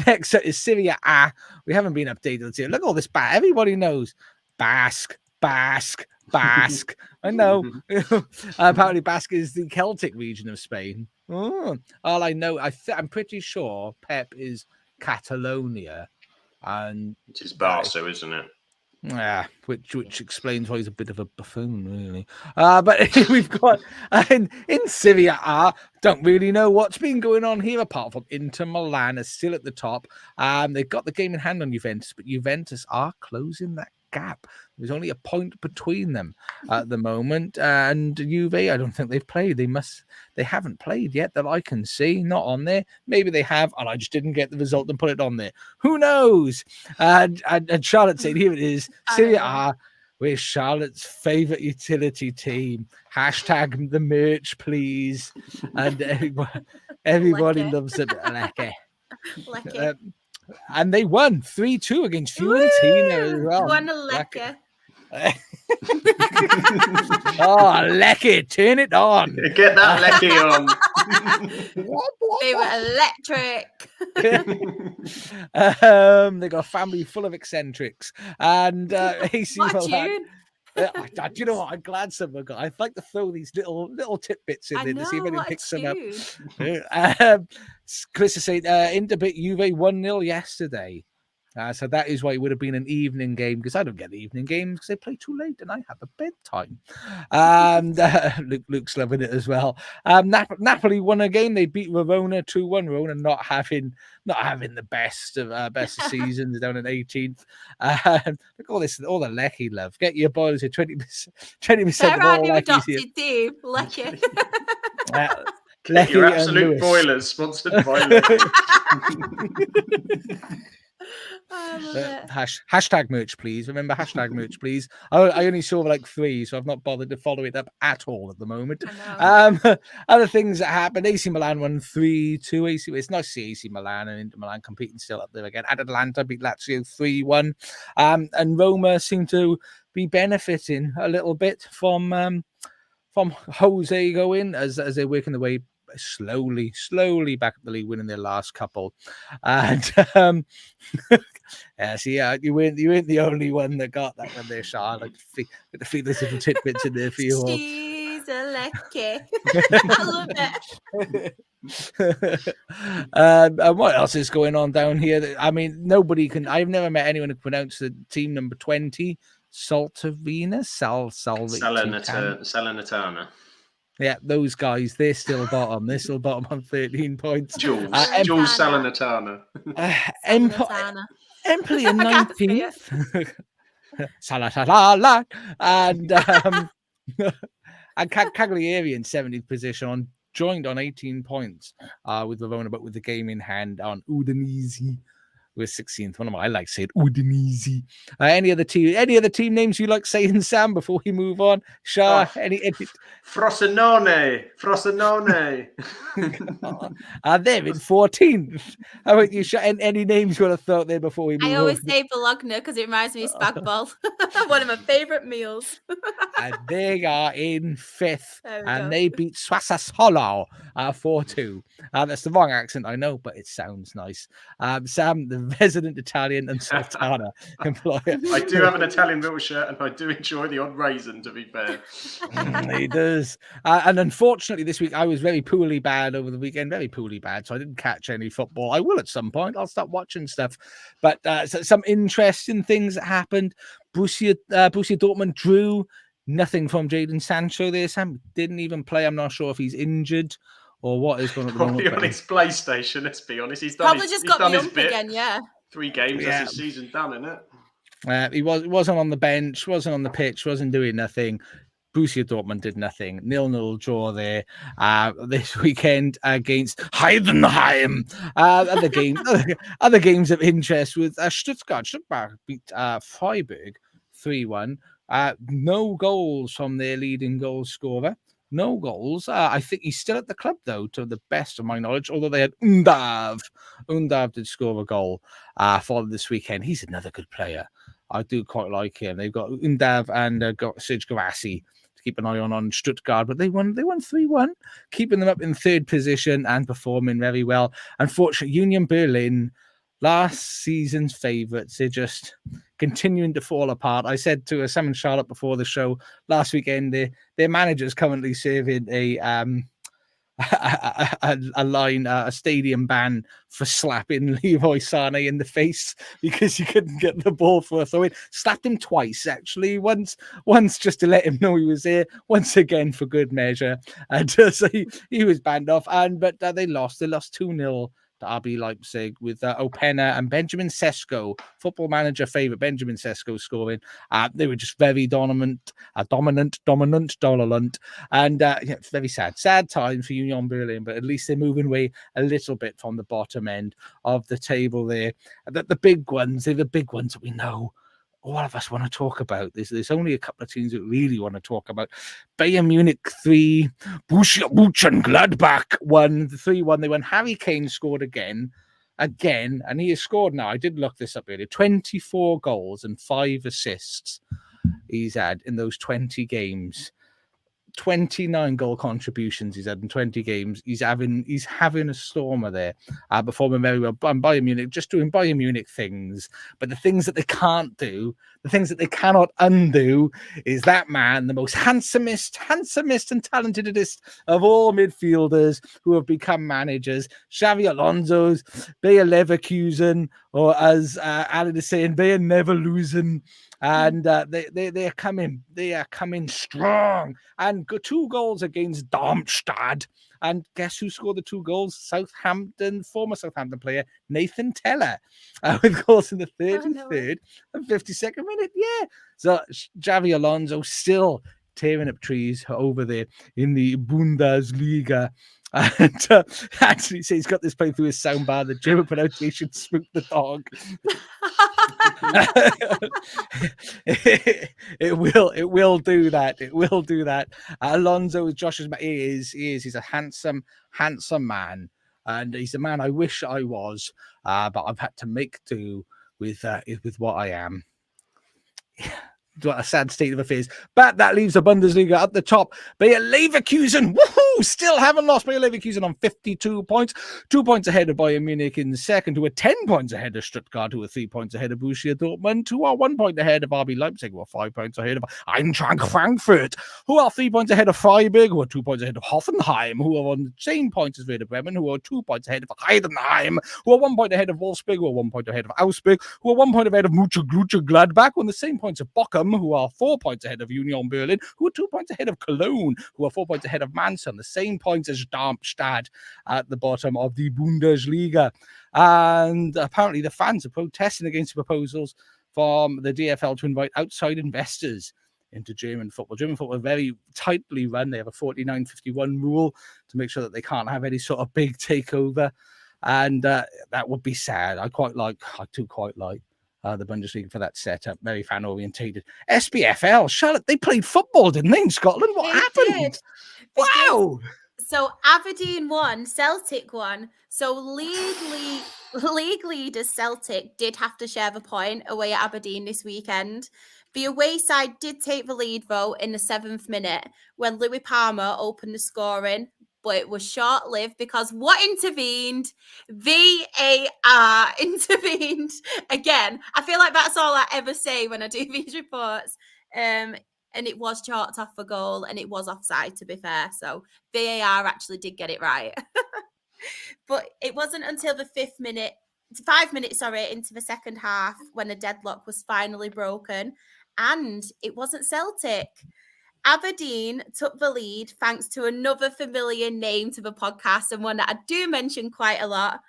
S1: next set is Serie A. We haven't been updated here. Look at all this. Everybody knows Basque. I know. Apparently, Basque is the Celtic region of Spain. All I know, I'm pretty sure Pep is Catalonia, and
S3: which is Barca, isn't it?
S1: Yeah, which explains why he's a bit of a buffoon, really. But we've got in Serie A, don't really know what's been going on here, apart from Inter Milan is still at the top. They've got the game in hand on Juventus, but Juventus are closing that gap. There's only a point between them at the moment, and Juve, I don't think they've played. They haven't played yet that I can see. Not on there. Maybe they have, and I just didn't get the result and put it on there. Who knows? And Charlotte said, here it is, Serie A, with Charlotte's favourite utility team. Hashtag the merch, please. And everybody loves it. Lecker. And they won 3-2 against Fiorentina as well.
S2: Won a lecker.
S1: Oh, lecky, turn it on.
S3: Get that lecky on.
S2: They were electric.
S1: They got a family full of eccentrics. And AC Milan. Do you know what? I'm glad someone got. I'd like to throw these little tidbits in there to see if anyone picks them up. Chris is saying Inter beat Juve 1-0 yesterday. So that is why it would have been an evening game, because I don't get the evening games because they play too late and I have a bedtime. And Luke's loving it as well. Napoli won a game. They beat Verona 2-1. Verona not having the best of seasons, down in 18th. Look at all the Lecky love. Get your boys at 20% of all Leckies here.
S2: Team, Lecky.
S3: Get your absolute boilers sponsored by Lecky.
S1: Hashtag merch, please. Remember, hashtag merch, please. I only saw like 3, so I've not bothered to follow it up at all at the moment. Other things that happened: AC Milan won 3-2. It's nice to see AC Milan and Inter Milan competing still up there again. Atalanta beat Lazio 3-1, and Roma seem to be benefiting a little bit from Jose going as they're working their way slowly back at the league, winning their last couple. And you weren't the only one that got that one there, Sean. I get to feed those little tidbits in there for you all.
S2: She's a lucky. I love it.
S1: And what else is going on down here? I mean, nobody can. I've never met anyone who can pronounce the team number 20, Salernitana.
S3: Salernitana.
S1: Yeah, those guys, they're still bottom. They're still bottom on 13 points.
S3: Jules Salernitana.
S1: Empoli in 19th. Salatala. And Cagliari in 70th position, joined on 18 points with Verona, but with the game in hand on Udinese. We're 16th. One of I like saying Udinese. Any other team names you like saying, Sam, before we move on? Shah, any
S3: Frosinone.
S1: They're in 14th. How about you, Shah? Any names you want to throw out there before we move on?
S2: I always say Bologna because it reminds me of spag bol. One of my favourite meals.
S1: And they are in 5th, and
S2: go.
S1: they beat Sassuolo 4-2. That's the wrong accent, I know, but it sounds nice. Sam, the resident Italian and Sultana employer.
S3: I do have an Italian little shirt, and I do enjoy the odd raisin, to be fair.
S1: He does. And unfortunately, this week I was very poorly bad over the weekend, very poorly bad, so I didn't catch any football. I will at some point. I'll start watching stuff. But some interesting things that happened. Borussia Dortmund drew. Nothing from Jadon Sancho there, Sam. Didn't even play. I'm not sure if he's injured or what is going on.
S3: Probably on his PlayStation, let's be honest. He's
S2: probably just got me up again, yeah.
S3: 3 games, that's his season done, isn't it?
S1: He wasn't on the bench, wasn't on the pitch, wasn't doing nothing. Borussia Dortmund did nothing. 0-0 draw there this weekend against Heidenheim. Other games of interest with Stuttgart. Stuttgart beat Freiburg 3-1. No goals from their leading goal scorer. No goals. I think he's still at the club, though, to the best of my knowledge, although they had Undav. Undav did score a goal for this weekend. He's another good player. I do quite like him. They've got Undav and got Serge Garassi to keep an eye on Stuttgart, but they won 3-1, keeping them up in 3rd position and performing very well. Unfortunately, Union Berlin, last season's favourites, they're just continuing to fall apart. I said to Sam and Charlotte before the show last weekend, their manager's currently serving a stadium ban for slapping Leroy Sané in the face because he couldn't get the ball for a throw in. Slapped him twice, actually. Once just to let him know he was there. Once again for good measure. And so he was banned off. But they lost. They lost 2-0. To RB Leipzig with Opena and Benjamin Sesko, Football Manager favourite Benjamin Sesko scoring. They were just very dominant, and it's very sad time for Union Berlin, but at least they're moving away a little bit from the bottom end of the table there. The big ones, they're the big ones that we know all of us want to talk about. There's only a couple of teams that really want to talk about. Bayern Munich 3, Borussia Mönchengladbach 1, 3-1. They won. Harry Kane scored again, and he has scored now. I did look this up earlier. 24 goals and 5 assists he's had in those 20 games. 29 goal contributions he's had in 20 games. He's having a stormer there, performing very well. Bayern Munich just doing Bayern Munich things, but the things that they can't do, the things that they cannot undo, is that man, the most handsomest and talentedest of all midfielders who have become managers, Xavi Alonso's Bayer Leverkusen, or as Alan is saying, Bayer never losing. And they are coming strong, and 2 goals against Darmstadt. And guess who scored the 2 goals? Former Southampton player Nathan Teller, with goals in the 33rd and 52nd minute. Yeah, so Xavi Alonso still tearing up trees over there in the Bundesliga. And actually, so he's got this playing through his soundbar. The German pronunciation, Spook the Dog. It will do that. It will do that. Alonso is Josh's. He's a handsome man, and he's a man I wish I was, but I've had to make do with what I am. What a sad state of affairs. But that leaves the Bundesliga at the top. Bayer Leverkusen, woohoo! still haven't lost. Bayer Leverkusen on 52 points, 2 points ahead of Bayern Munich in second, who are 10 points ahead of Stuttgart, who are 3 points ahead of Borussia Dortmund, who are 1 point ahead of RB Leipzig, who are 5 points ahead of Eintracht Frankfurt, who are 3 points ahead of Freiburg, who are 2 points ahead of Hoffenheim, who are on the same points as Werder Bremen, who are 2 points ahead of Heidenheim, who are 1 point ahead of Wolfsburg, who are 1 point ahead of Augsburg, who are 1 point ahead of Mönchengladbach, on the same points of Bochum, who are 4 points ahead of Union Berlin, who are 2 points ahead of Cologne, who are 4 points ahead of Mainz, the same points as Darmstadt at the bottom of the Bundesliga. And apparently the fans are protesting against proposals from the DFL to invite outside investors into German football. German football is very tightly run. They have a 49-51 rule to make sure that they can't have any sort of big takeover. And that would be sad. I do quite like the Bundesliga for that setup. Very fan orientated. SPFL, Charlotte, they played football, didn't they, in Scotland? What happened? Wow.
S2: So Aberdeen won, Celtic won. So league leaders Celtic did have to share the point away at Aberdeen this weekend. The away side did take the lead, though, in the 7th minute when Louis Palmer opened the scoring, but it was short-lived because what intervened? VAR intervened again. I feel like that's all I ever say when I do these reports. And it was chalked off for goal, and it was offside, to be fair. So VAR actually did get it right. But it wasn't until the 5 minutes, into the second half when the deadlock was finally broken. And it wasn't Celtic. Aberdeen took the lead thanks to another familiar name to the podcast and one that I do mention quite a lot.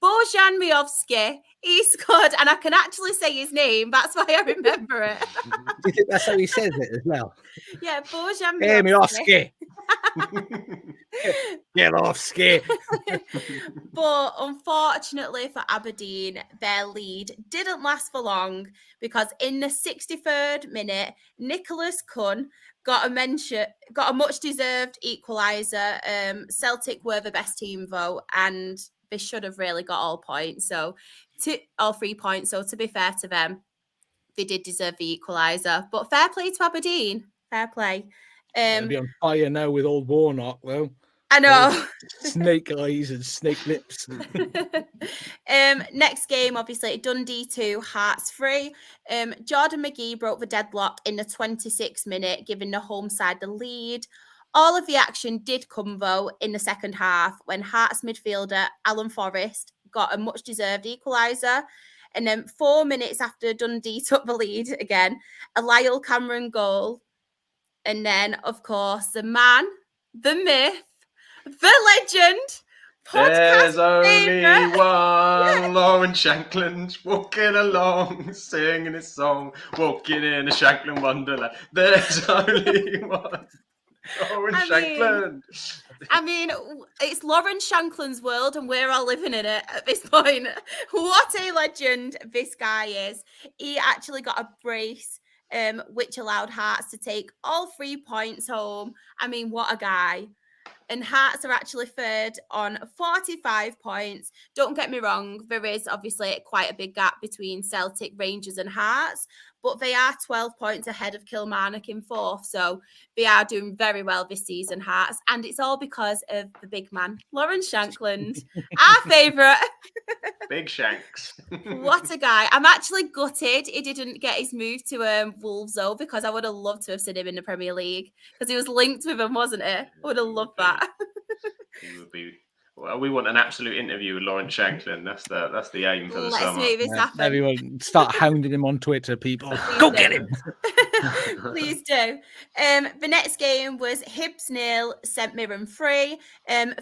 S2: Bojan Miovski, he scored, and I can actually say his name. That's why I remember it.
S1: Do you think that's how he says it as well?
S2: Yeah, Bojan
S1: Miovski. Miovski.
S2: But unfortunately for Aberdeen, their lead didn't last for long because in the 63rd minute, Nicholas Kunn got a much-deserved equaliser. Celtic were the best team, though, and they should have really got all 3 points. So to be fair to them, they did deserve the equaliser. But fair play to Aberdeen. Fair play.
S1: They'll be on fire now with old Warnock, though.
S2: I know.
S1: Snake eyes and snake lips.
S2: Next game, obviously, Dundee 2, Hearts 3. Jordan McGee broke the deadlock in the 26th minute, giving the home side the lead. All of the action did come, though, in the second half when Hearts midfielder Alan Forrest got a much-deserved equaliser. And then 4 minutes after Dundee took the lead again, a Lyle Cameron goal. And then, of course, the man, the myth, the legend.
S3: There's only one Lauren Shankland walking along, singing his song, walking in a Shankland wonderland. There's only one Lauren Shankland.
S2: I mean, it's Lauren Shankland's world, and we're all living in it at this point. What a legend this guy is. He actually got a brace, which allowed Hearts to take all 3 points home. I mean, what a guy. And Hearts are actually third on 45 points. Don't get me wrong, there is obviously quite a big gap between Celtic, Rangers and Hearts, but they are 12 points ahead of Kilmarnock in fourth. So they are doing very well this season, Hearts. And it's all because of the big man, Lauren Shankland, our favourite.
S3: Big Shanks.
S2: What a guy. I'm actually gutted he didn't get his move to Wolves, though, because I would have loved to have seen him in the Premier League because he was linked with them, wasn't he? I would have loved that.
S3: He would be. Well, we want an absolute interview with Lauren Shankland. That's the aim for the
S2: Let's
S3: summer.
S2: make this happen.
S1: Everyone start hounding him on Twitter, people. Go get him.
S2: Please do. The next game was Hibs 0, St Mirren 3.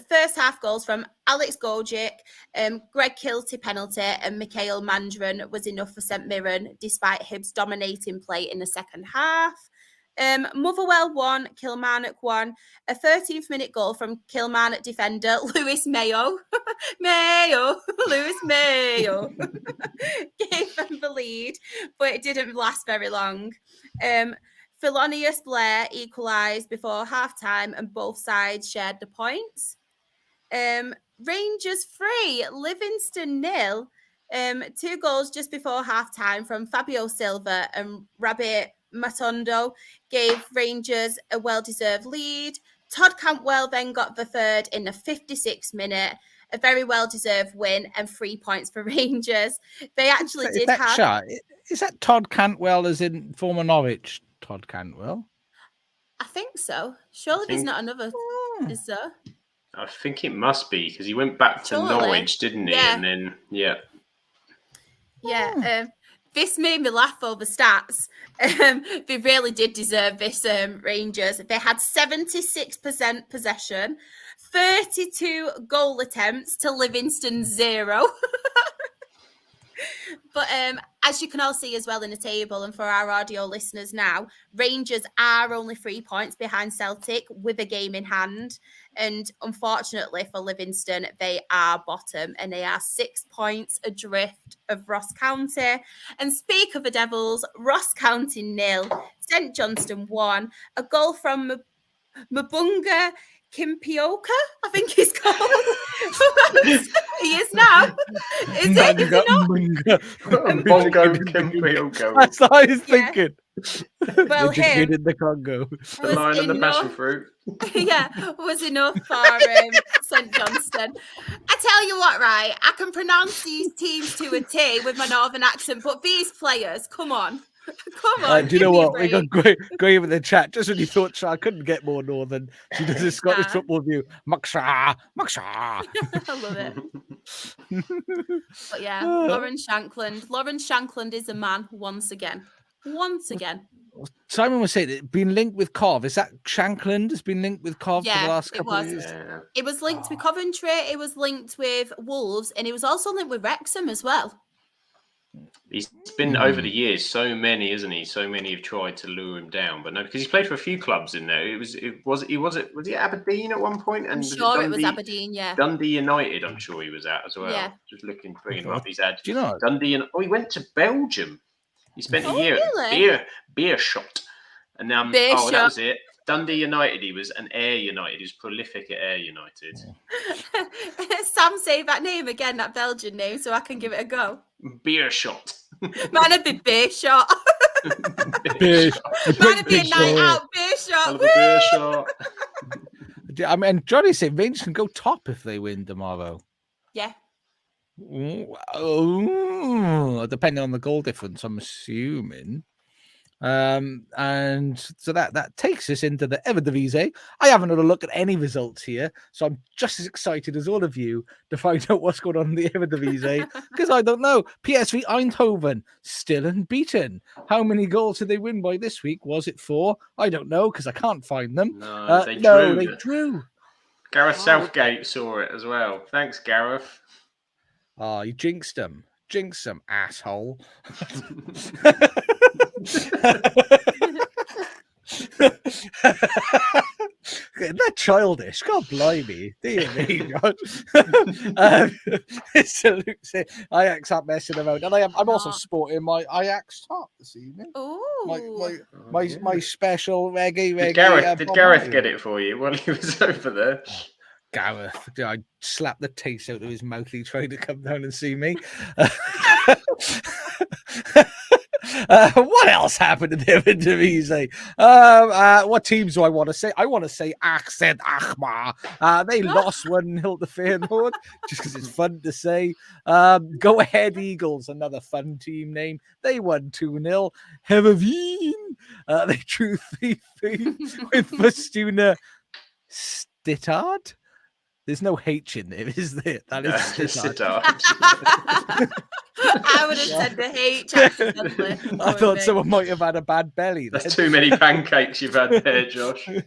S2: First half goals from Alex Gojic, Greg Kilty penalty, and Mikhail Mandron was enough for St Mirren, despite Hibs dominating play in the second half. Motherwell 1, Kilmarnock 1. A 13th minute goal from Kilmarnock defender Lewis Mayo. Lewis Mayo gave them the lead, but it didn't last very long. Thelonious Blair equalised before half-time and both sides shared the points. Rangers 3, Livingston 0. 2 goals just before half-time from Fabio Silva and Rabbit Matondo gave Rangers a well-deserved lead. Todd Cantwell then got the third in the 56th minute. A very well-deserved win and 3 points for Rangers. They actually did have...
S1: Is that Todd Cantwell as in former Norwich Todd Cantwell?
S2: I think so. Surely there's not another, is there?
S3: I think it must be, because he went back to Norwich, didn't he?
S2: Yeah.
S3: And then, yeah.
S2: Yeah, this made me laugh over stats. They really did deserve this, Rangers. They had 76% possession, 32 goal attempts to Livingston's 0. But as you can all see as well in the table, and for our audio listeners now, Rangers are only 3 points behind Celtic with a game in hand. And unfortunately for Livingston, they are bottom and they are 6 points adrift of Ross County. And speak of the Devils, Ross County 0, St Johnstone 1, a goal from Mbunga Kimpioka, I think he's called. He is now. Is it? Is it not?
S3: Bongo Kimpioka.
S1: That's what I was thinking.
S2: Well, him
S1: in the Congo.
S3: The Lion and the Passion Fruit.
S2: Yeah, was enough for St Johnstone. I tell you what, right? I can pronounce these teams to a T with my northern accent, but these players, come on. Come on.
S1: Do you know what? We got Graham in the chat just when you thought I couldn't get more northern. She does a Scottish football view. Muckshaw.
S2: I love it. But yeah, Lawrence Shankland is a man once again. Simon
S1: was saying it been linked with Cov. Is that Shankland has been linked with Cov for the last couple of years?
S2: Yeah. It was linked with Coventry, it was linked with Wolves, and it was also linked with Wrexham as well.
S3: He's been over the years, so many, isn't he? So many have tried to lure him down, but no, because he's played for a few clubs in there. Was it Aberdeen at one point? And
S2: I'm sure it was Aberdeen, yeah.
S3: Dundee United, I'm sure he was at as well. Yeah. Just bringing up these ads.
S1: Do you know?
S3: Dundee, he went to Belgium. He spent a year at Beerschot. And that was it. Dundee United, he was an Ayr United. He was prolific at Ayr United.
S2: Sam, say that name again, that Belgian name, so I can give it a go.
S3: Beerschot.
S2: Might have been Beerschot. Might have been a night out Beerschot.
S1: I mean, Johnny said Rangers can go top if they win tomorrow.
S2: Yeah.
S1: Oh, depending on the goal difference, I'm assuming. And so that takes us into the Eredivisie. I haven't had a look at any results here, so I'm just as excited as all of you to find out what's going on in the Eredivisie because I don't know. PSV Eindhoven still unbeaten. How many goals did they win by this week? Was it 4? I don't know because I can't find them.
S3: No, they drew. Gareth Southgate saw it as well. Thanks, Gareth.
S1: Oh, you jinxed them. Jinx them, asshole. That childish. God blimey. Dear me, God. Ajax aren't messing around. And I'm also sporting my Ajax top this evening. My special reggae.
S3: Did Gareth get it for you while he was over there?
S1: Gareth, I slapped the taste out of his mouth. He tried to come down and see me. What else happened in the Eredivisie? What teams do I want to say? I want to say Accent Achmar. They lost 1-0 to Feyenoord just because it's fun to say. Go Ahead Eagles, another fun team name. They won 2-0. Heerenveen, they drew 3-3 with Fortuna Sittard. There's no H in there, is there? That is Sittard.
S2: I would have said the H accidentally.
S1: I thought someone might have had a bad belly.
S3: That's too many pancakes you've had there, Josh.
S1: And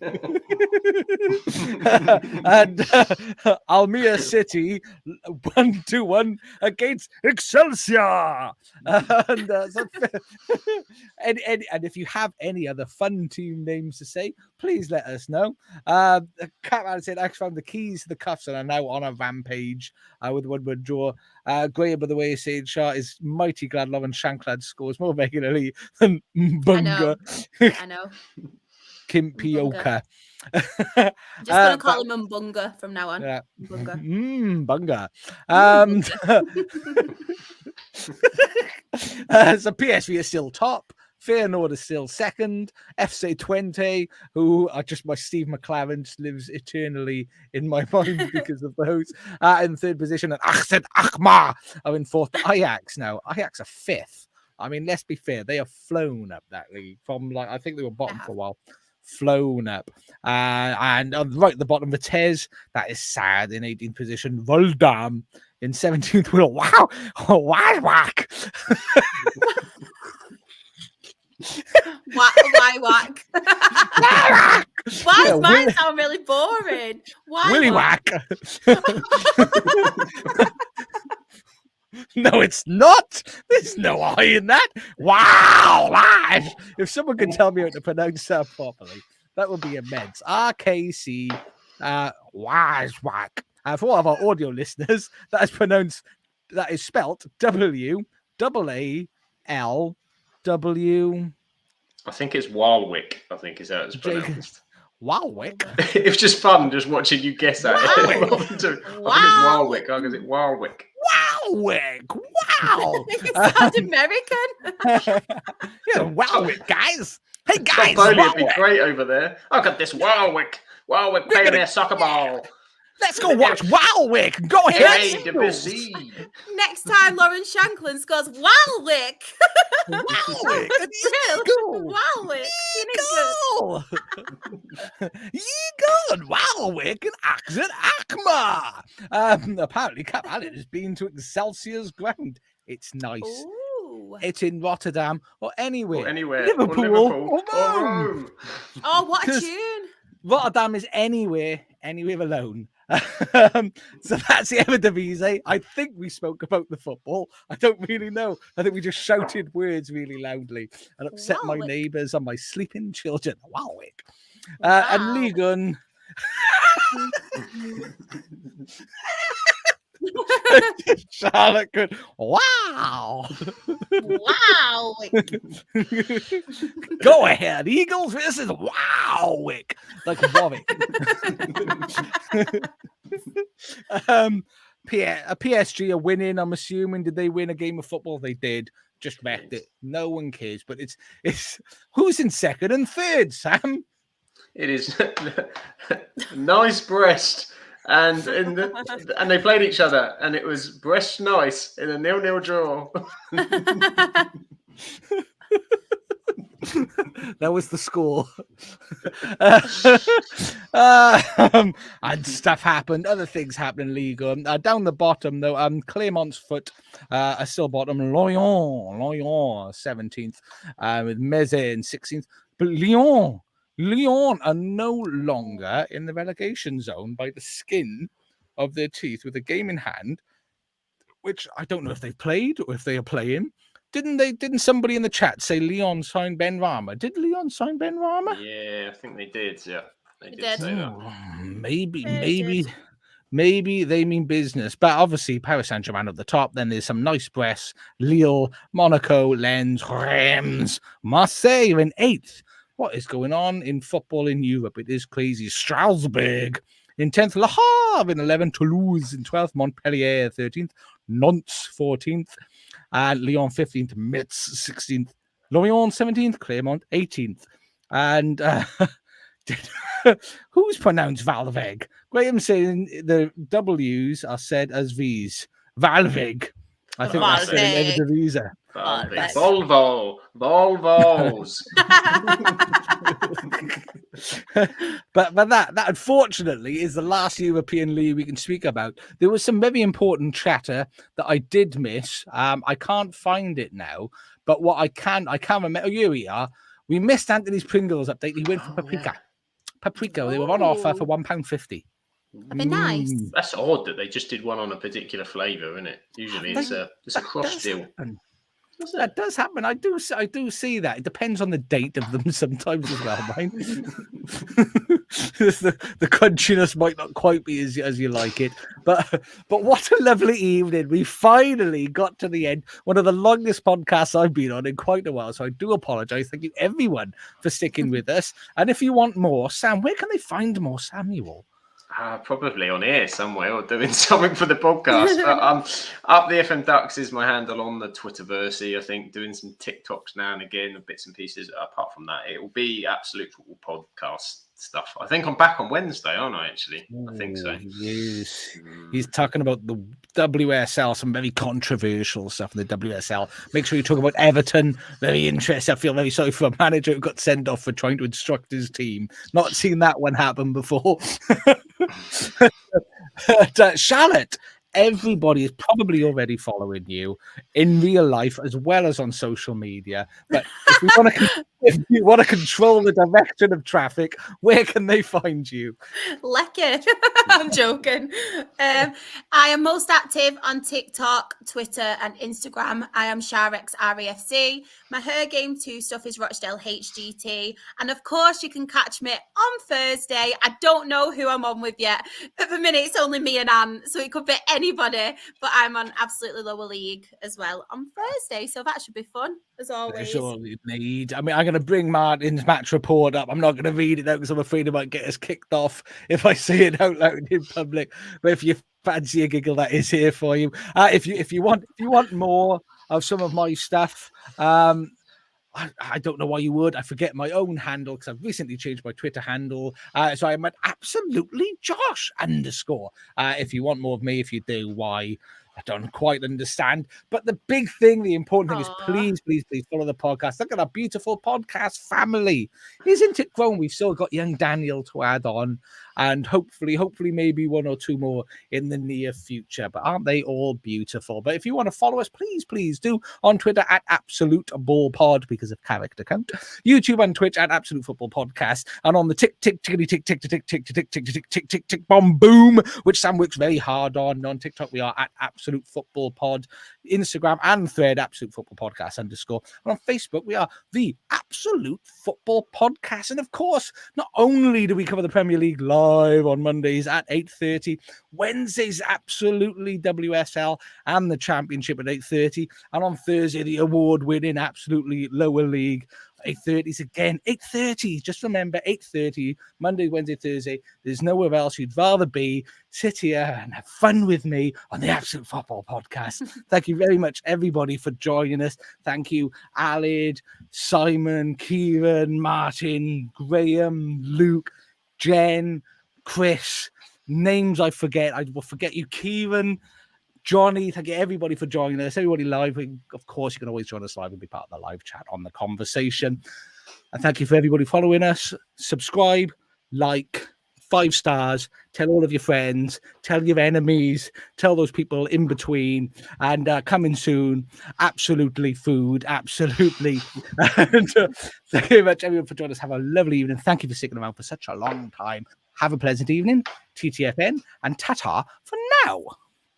S1: Almere City 1-1 against Excelsior. And if you have any other fun team names to say, please let us know. Catman said, I found the keys to the cuffs and are now on a rampage with 1-1 draw. Graham, by the way, is saying Shah is mighty glad Lauren Shankland scores more regularly than Mbunga.
S2: I know.
S1: Kimpioka.
S2: Just going to call him Mbunga from now on.
S1: Yeah.
S2: Mbunga.
S1: So PSV is still top. Feyenoord is still second. FC Twente, who are just my Steve McLaren, just lives eternally in my mind because of those. In third position, and Ahmed Akmar are in fourth. But Ajax now. Ajax are fifth. I mean, let's be fair. They have flown up that league from I think they were bottom for a while. Flown up. And right at the bottom, Vitesse, that is sad in 18th position. Voldam in 17th. Wow. Whack.
S2: Why whack? Why does mine sound really boring? Why
S1: Willy whack? No, it's not. There's no I in that. Wow, Lash. If someone could tell me how to pronounce that properly, that would be immense. RKC Wazwak. For all of our audio listeners, that is spelt WAALW.
S3: I think it's Warwick. I think is how it's pronounced.
S1: Warwick.
S3: It was just fun just watching you guess that. I think it's Warwick. Is it Warwick?
S1: Warwick. Wow.
S2: It sounds American.
S1: Yeah, Warwick, guys. Hey, guys.
S3: Would be great over there. I've got this Warwick playing their soccer ball.
S1: Let's go watch Warwick. Go ahead.
S2: Next time Lauren Shanklin scores Warwick.
S1: Warwick.
S2: Warwick.
S1: Eagle. Warwick and Axel Akmar. Apparently, Cap Allen has been to Excelsior's ground. It's nice.
S2: Ooh.
S1: It's in Rotterdam or anywhere.
S3: Liverpool or
S1: Rome.
S2: Oh, what a tune.
S1: Rotterdam is anywhere alone. So that's the Eredivisie. I think we spoke about the football. I don't really know. I think we just shouted words really loudly and upset my neighbours and my sleeping children. Warwick. And Liga. Charlotte could. Wow. Go ahead, Eagles. This is Warwick. Like Warwick. PSG are winning. I'm assuming. Did they win a game of football? They did. Just wrecked it. No one cares. But it's who's in second and third, Sam?
S3: It is Nice Brest. And they played each other, and it was Brest Nice in a 0-0 draw.
S1: That was the score. And stuff happened. Other things happened in Liga. Down the bottom, though, Clermont's foot are still bottom. Lyon 17th, with Meze in 16th. But Lyon are no longer in the relegation zone by the skin of their teeth with a game in hand, which I don't know if they've played or if they are playing. Didn't somebody in the chat say Lyon signed Ben Rama? Did Lyon sign Ben Rama?
S3: Yeah, I think they did. Yeah, they
S2: did
S3: say that.
S1: Maybe they mean business. But obviously, Paris Saint-Germain at the top. Then there's some nice Brest, Lille, Monaco, Lens, Reims, Marseille in 8th. What is going on in football in Europe? It is crazy. Strasbourg in 10th, Le Havre in 11th, Toulouse in 12th, Montpellier 13th, Nantes 14th, Lyon 15th, Metz 16th, Lorient 17th, Clermont 18th. And who's pronounced Valveg? Graham saying the W's are said as V's. Valveg. I think that's the Eredivisie.
S3: Volvos.
S1: but that unfortunately is the last European league we can speak about. There was some very important chatter that I did miss. I can't find it now, but what I can remember. Oh, here we are. We missed Anthony's Pringles update. He went for paprika. Yeah. Paprika. They were on offer for £1.50.
S2: That'd be nice.
S3: That's odd that they just did one on a particular flavour, isn't it? Usually it's a cross deal.
S1: That does happen. I do see that. It depends on the date of them sometimes as well, mine. the crunchiness might not quite be as you like it. But what a lovely evening. We finally got to the end. One of the longest podcasts I've been on in quite a while. So I do apologise. Thank you everyone for sticking with us. And if you want more, Sam, where can they find more Samuel?
S3: Probably on here somewhere or doing something for the podcast. But Up the FM Ducks is my handle on the Twitterverse. I think doing some TikToks now and again, bits and pieces. Apart from that, it will be Absolute Football Podcast stuff. I think I'm back on Wednesday, aren't I? Actually, I think so.
S1: Yes. He's talking about the WSL, some very controversial stuff in the WSL. Make sure you talk about Everton. Very interesting. I feel very sorry for a manager who got sent off for trying to instruct his team. Not seen that one happen before. Charlotte, everybody is probably already following you in real life as well as on social media. But if you want to control the direction of traffic, where can they find you?
S2: Lecker. I'm joking. I am most active on TikTok, Twitter, and Instagram. I am Sharex RAFC. My Her Game 2 stuff is Rochdale HGT. And of course, you can catch me on Thursday. I don't know who I'm on with yet. At the minute, it's only me and Anne, so it could be anybody. But I'm on Absolutely Lower League as well on Thursday, so that should be fun, as always.
S1: That's all you need. I mean, I'm going to bring Martin's match report up. I'm not going to read it out because I'm afraid it might get us kicked off if I say it out loud in public. But if you fancy a giggle, that is here for you. If you want more of some of my stuff, I don't know why you would. I forget my own handle because I've recently changed my Twitter handle. So I'm at absolutely Josh _. If you want more of me, if you do, why? I don't quite understand. But the big thing, the important thing is please follow the podcast. Look at our beautiful podcast family. Isn't it grown? We've still got young Daniel to add on. And hopefully maybe one or two more in the near future. But aren't they all beautiful? But if you want to follow us, please do on Twitter at Absolute Ball Pod because of character count. YouTube and Twitch at Absolute Football Podcast. And on the tick bomb boom, which Sam works very hard on. On TikTok, we are at Absolute Football Pod. Instagram and Thread, Absolute Football Podcast _. And on Facebook, we are the Absolute Football Podcast. And of course, not only do we cover the Premier League live on Mondays at 8:30, Wednesdays absolutely WSL and the Championship at 8:30, and on Thursday the award-winning absolutely Lower League 8:30s again. 8:30. Just remember 8:30 Monday, Wednesday, Thursday. There's nowhere else you'd rather be. Sit here and have fun with me on the Absolute Football Podcast. Thank you very much, everybody, for joining us. Thank you, Alid, Simon, Kieran, Martin, Graham, Luke, Jen, Chris. Names I forget. I will forget you, Kieran, Johnny. Thank you, everybody, for joining us. Everybody live. Of course, you can always join us live and be part of the live chat on the conversation. And thank you for everybody following us. Subscribe, like, 5 stars. Tell all of your friends. Tell your enemies. Tell those people in between. And coming soon, absolutely food. Absolutely. And, thank you very much, everyone, for joining us. Have a lovely evening. Thank you for sticking around for such a long time. Have a pleasant evening. TTFN and ta-ta for now.